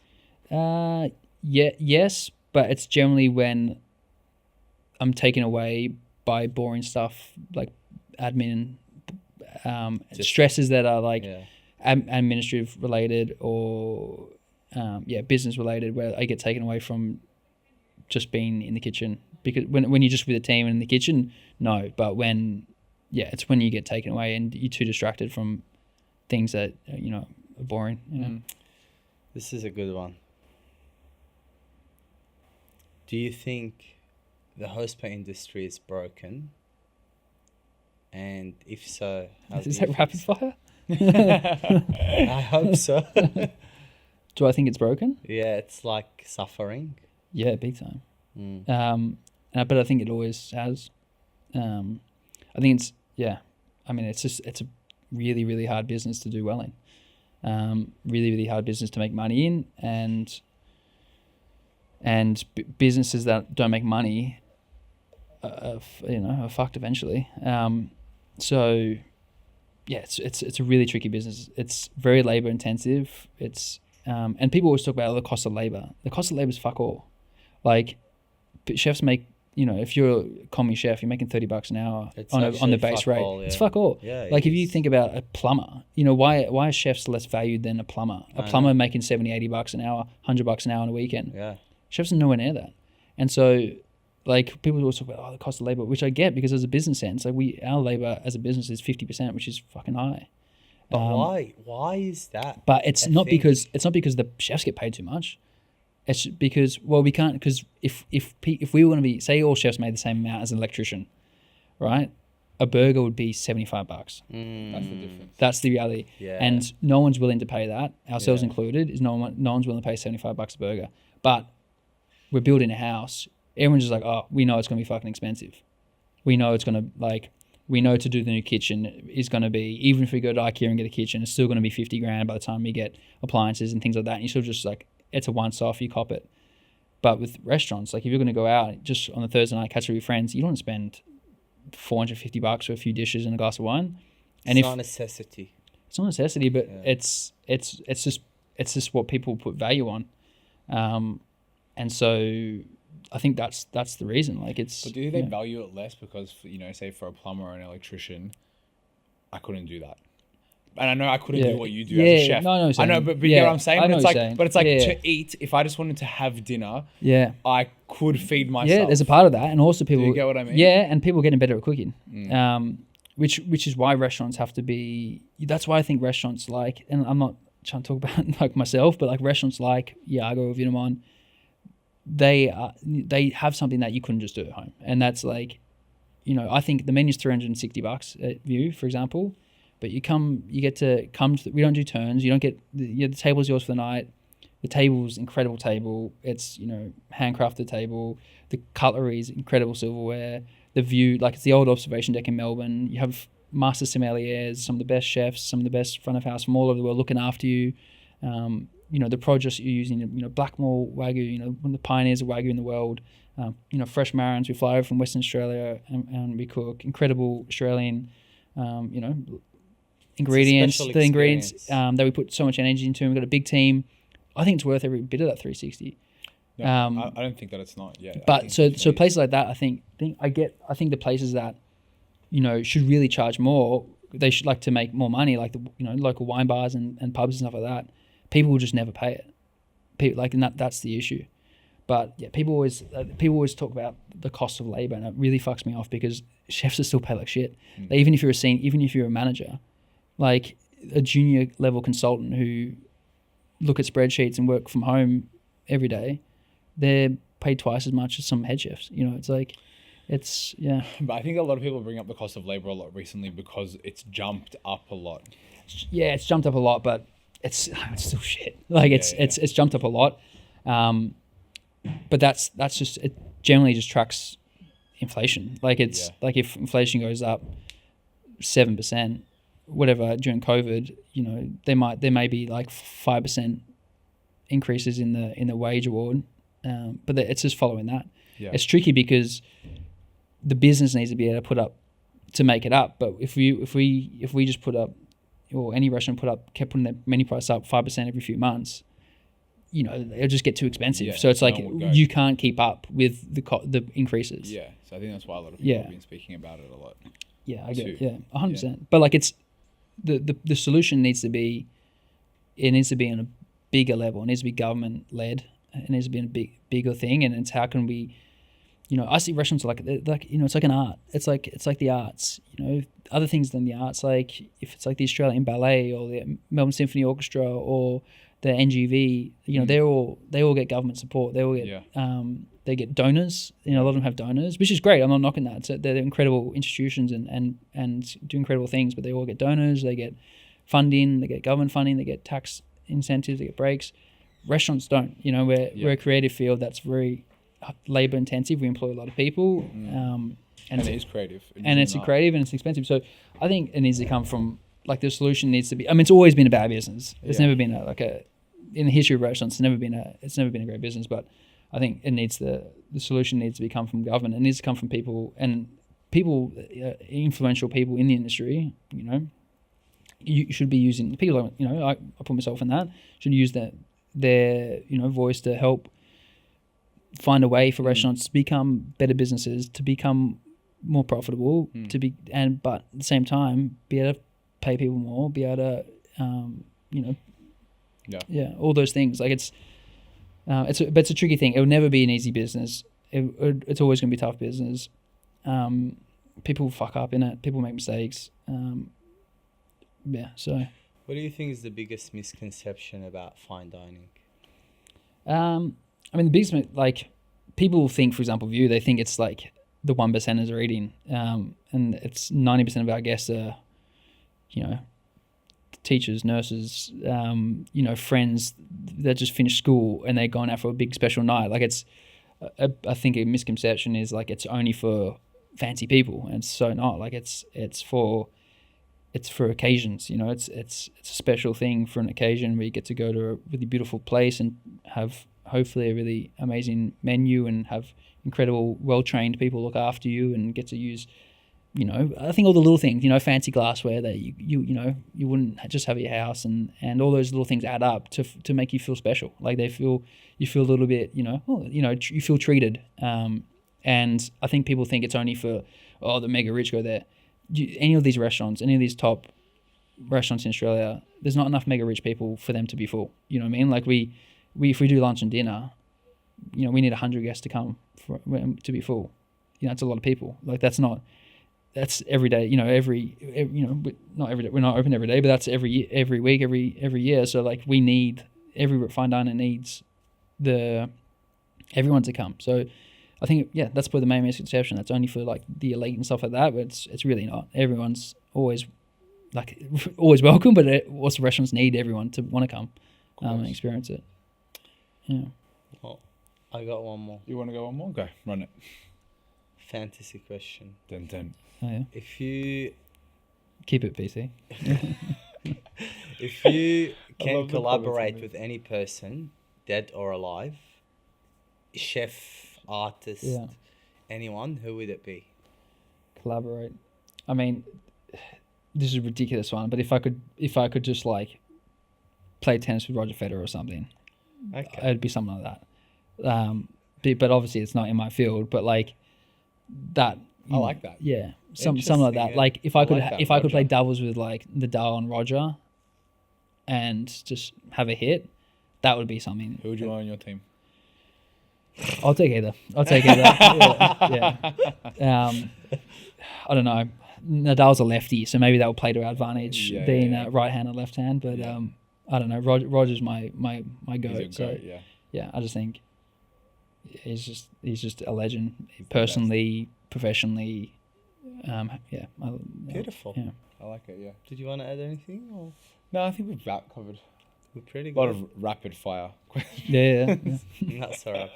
Yes, but it's generally when I'm taken away by boring stuff like admin, stresses that are like administrative related, or business related, where I get taken away from just being in the kitchen. Because when you're just with a team in the kitchen, no. But it's when you get taken away and you're too distracted from things that, you know, are boring. You know? This is a good one. Do you think the host pay industry is broken? And if so, how is that rapid fire? I hope so. Do I think it's broken? Yeah, it's like suffering. Yeah, big time. But I think it always has. I think it's, I mean, it's a really, really hard business to do well in. Really, really hard business to make money in, and businesses that don't make money are fucked eventually. So yeah, it's a really tricky business. It's very labor intensive. It's and people always talk about the cost of labor. The cost of labor is fuck all. Like, chefs make, you know, if you're a commie chef, you're making $30 an hour on the base rate. It's fuck all. Yeah, like, if you think about a plumber, you know, why are chefs less valued than a plumber? A plumber making $70-$80 an hour, $100 an hour on a weekend. Yeah, chefs are nowhere near that. And so, like, people always talk about the cost of labor, which I get, because as a business sense, like, our labor as a business is 50%, which is fucking high. But why is that? But it's not because the chefs get paid too much. It's because, well, we can't, because if we were going to be, say all chefs made the same amount as an electrician, right? A burger would be $75. That's the difference. That's the reality. Yeah. And no one's willing to pay that, ourselves included, is no one's willing to pay $75 a burger. But we're building a house. Everyone's just like, oh, we know it's going to be fucking expensive. We know it's going to, like, we know to do the new kitchen is going to be, even if we go to IKEA and get a kitchen, it's still going to be $50,000 by the time we get appliances and things like that. And you sort of just like, it's a once-off, you cop it. But with restaurants, like, if you're going to go out just on a Thursday night, catch up with your friends, you don't want to spend $450 for a few dishes and a glass of wine. And it's not a necessity. It's not a necessity, but it's just what people put value on. And so I think that's the reason. Like, it's. But do they value it less because, you know, say for a plumber or an electrician, I couldn't do that. and I know I couldn't do what you do as a chef. No, I know what I know, but you know what I'm saying? But it's like Yeah. to eat, if I just wanted to have dinner, Yeah. I could feed myself. Yeah, there's a part of that. And also people... Do you get what I mean? Yeah, and people are getting better at cooking. Which is why restaurants have to be... That's why I think restaurants like... And I'm not trying to talk about like myself, but like restaurants like Yiaga or Vue de Monde, they have something that you couldn't just do at home. And that's like... You know, I think the menu's $360 at Vue, for example, but we don't do turns. You don't get the table's yours for the night. The table's incredible table. It's, you know, handcrafted table. The cutlery is incredible silverware. The view, like it's the old observation deck in Melbourne. You have master sommeliers, some of the best chefs, some of the best front of house from all over the world looking after you. You know, the produce you're using, you know, Blackmore Wagyu, you know, one of the pioneers of Wagyu in the world. You know, fresh marrons. We fly over from Western Australia and we cook incredible Australian, you know, ingredients. The ingredients that we put so much energy into. And we've got a big team. I think it's worth every bit of that 360. No, I don't think that it's not. Yeah. But so places like that, I think the places that, you know, should really charge more. They should like to make more money, like the, you know, local wine bars and pubs and stuff like that. People will just never pay it. People like, and that's the issue. But yeah, people always talk about the cost of labor, and it really fucks me off because chefs are still paid like shit. Like, even if you're a manager, like a junior level consultant who look at spreadsheets and work from home every day, they're paid twice as much as some head chefs. You know, it's like, it's, yeah. But I think a lot of people bring up the cost of labor a lot recently because it's jumped up a lot. Yeah, it's jumped up a lot, but it's still shit. Like it's jumped up a lot. But that's just, it generally just tracks inflation. Like it's like if inflation goes up 7%, whatever, during COVID, you know, there may be like 5% increases in the wage award, but it's just following that. Yeah. It's tricky because the business needs to be able to put up to make it up. But if we just put up, or any restaurant kept putting their menu price up 5% every few months, you know, it'll just get too expensive. So it's like you can't keep up with the increases. Yeah, so I think that's why a lot of people have been speaking about it a lot. Yeah, I get it. Yeah, 100%. But like, it's the solution needs to be on a bigger level. It needs to be government led. It needs to be a bigger thing. And it's how can we, you know, I see restaurants like you know, it's like an art. It's like the arts. You know, other things than the arts. Like if it's like the Australian Ballet or the Melbourne Symphony Orchestra or the NGV, you know, they all get government support. They all get they get donors. You know, a lot of them have donors, which is great. I'm not knocking that. So they're incredible institutions and do incredible things. But they all get donors. They get funding. They get government funding. They get tax incentives. They get breaks. Restaurants don't. You know, we're a creative field that's very labor intensive. We employ a lot of people. And it is creative. It's creative and it's expensive. So I think it needs to come from, like, the solution needs to be, I mean, it's always been a bad business. It's never been in the history of restaurants, it's never been a great business, but I think the solution needs to come from government. It needs to come from people, and people, influential people in the industry, you know, you should be using, people like, you know, I put myself in that, should use their you know, voice to help find a way for restaurants to become better businesses, to become more profitable, but at the same time be able to pay people more, be able to you know, all those things. Like it's a tricky thing. It will never be an easy business. It's always going to be a tough business. People fuck up in it. People make mistakes. So what do you think is the biggest misconception about fine dining? I mean, the biggest, like, people think, for example, Vue, they think it's like the 1%ers are eating, and it's 90% of our guests are, you know, teachers, nurses, you know, friends that just finished school and they're going out for a big special night. Like, it's, I think a misconception is like it's only for fancy people, and it's so not. Like, it's for occasions. You know, it's a special thing for an occasion where you get to go to a really beautiful place and have hopefully a really amazing menu and have incredible, well-trained people look after you and get to use, you know, I think all the little things, you know, fancy glassware that you know, you wouldn't just have at your house, and all those little things add up to make you feel special. Like you feel a little bit, you know, you feel treated. And I think people think it's only for, the mega rich go there. Any of these restaurants, any of these top restaurants in Australia, there's not enough mega rich people for them to be full. You know what I mean? Like we if we do lunch and dinner, you know, we need 100 guests to come to be full. You know, it's a lot of people. Like that's every day. You know, not every day. We're not open every day, but that's every week, every year. So like we need every fine diner needs everyone to come. So I think that's probably the main misconception. That's only for like the elite and stuff like that, but it's really not. Everyone's always welcome, but also restaurants need everyone to want to come and experience it. Yeah. Well, I got one more. You want to go one more? Go, run it. Fantasy question. Dun, dun. Oh, yeah. If you keep it PC. If you can collaborate with any person, dead or alive, chef, artist, anyone, who would it be? Collaborate. I mean, this is a ridiculous one, but if I could just like play tennis with Roger Federer or something, it'd be something like that. But obviously it's not in my field. But like that, I like that. Yeah, something like that. Yeah. Like if I could play doubles with like Nadal and Roger, and just have a hit, that would be something. Who would you want on your team? I'll take either. I don't know. Nadal's a lefty, so maybe that will play to our advantage, being right hand and left hand. But I don't know. Roger's my goat. So I just think he's just a legend, personally, professionally. Beautiful. Yeah. I like it. Yeah. Did you want to add anything? Or? No, I think we've covered. We're pretty good. A lot of rapid fire questions. Yeah. That's all right.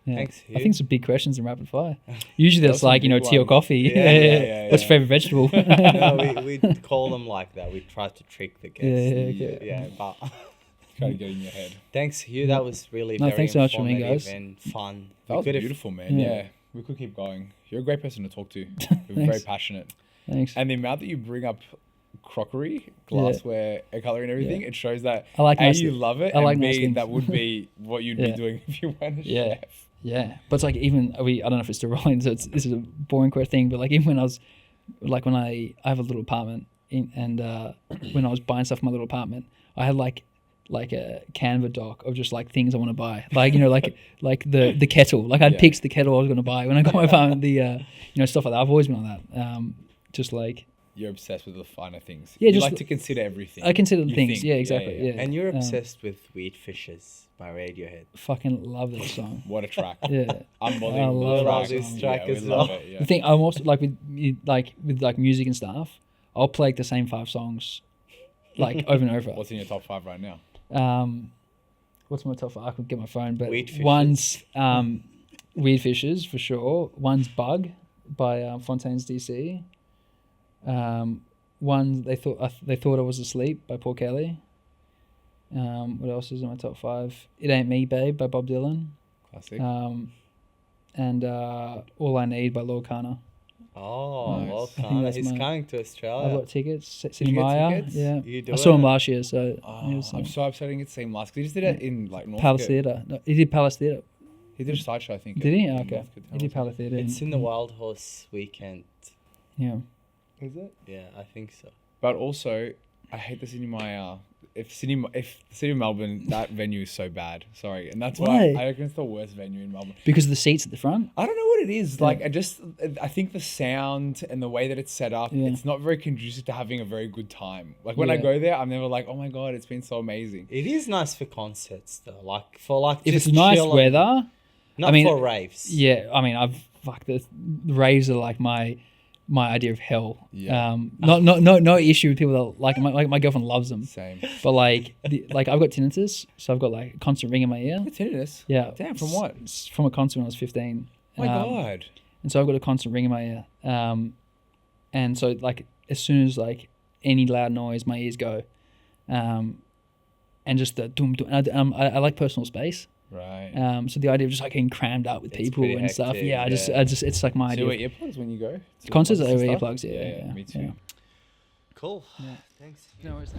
Yeah. Thanks, Hugh. I think some big questions in rapid fire. Usually that's like, tea or coffee. What's your favourite vegetable? No, we call them like that. We try to trick the guests. But try to get in your head. Thanks, Hugh. That was really very thanks so much for me, informative guys. and fun. That was beautiful, man. Yeah. We could keep going. You're a great person to talk to. You're very passionate. Thanks. And the amount that you bring up crockery, glassware, cutlery and everything, it shows that I like you love it, and B, that would be what you'd be doing if you weren't a chef. Yeah, but it's like even I don't know if it's still rolling, so this is a boring thing, but like even when I was like when I have a little apartment and when I was buying stuff for my little apartment, I had like a Canva doc of just like things I want to buy, like like the kettle, like I'd picked the kettle I was going to buy when I got my apartment, the stuff like that. I've always been on that, just like. You're obsessed with the finer things. Yeah, you like to consider everything. I consider the things. Yeah, exactly. Yeah. And you're obsessed with Weed Fishes by Radiohead. Fucking love that song. What a track. Yeah. Unbelievable. I love this track as well. The thing I'm also like with music and stuff, I'll play like the same 5 songs like over and over. What's in your top 5 right now? What's my top 5? I could get my phone, but Weed Fishes. One's Weed Fishes for sure. One's Bug by Fontaines DC. One they thought I was asleep by Paul Kelly. What else is in my top 5? It Ain't Me Babe by Bob Dylan. Classic. And All I Need by Lord Kana. Oh, nice. Lord Kana. He's coming to Australia. I've got tickets. Cinema. Yeah. I saw him last year, so I'm so upset I didn't get to see him last. Because he just did it in like North Palace Theatre. No, he did Palace Theatre. He did a sideshow, I think. Did he? Okay. He did Palace Theatre. It's in the Wild Horse weekend. Yeah. Is it? Yeah, I think so. But also, I hate the cinema. If the city of Melbourne, that venue is so bad. Sorry, and that's why I reckon it's the worst venue in Melbourne. Because of the seats at the front. I don't know what it is. Like I think the sound and the way that it's set up, it's not very conducive to having a very good time. Like when I go there, I'm never like, oh my god, it's been so amazing. It is nice for concerts though. Like for like if just it's nice weather. Not for raves. Yeah, I mean, the raves are like my idea of hell. Yeah. No issue with people that like my girlfriend loves them. Same. But like I've got tinnitus, so I've got like a constant ring in my ear. Tinnitus? Yeah. Damn, from what? From a concert when I was 15. Oh my god. And so I've got a constant ring in my ear. And so like as soon as like any loud noise, my ears go. And just the doom. And I like personal space. Right. So the idea of just like getting crammed up with people and hectic, stuff. Yeah, I just it's like my idea. Do you wear earplugs when you go? Concerts, I wear earplugs. Yeah, me too. Cool. Yeah. Thanks. No worries.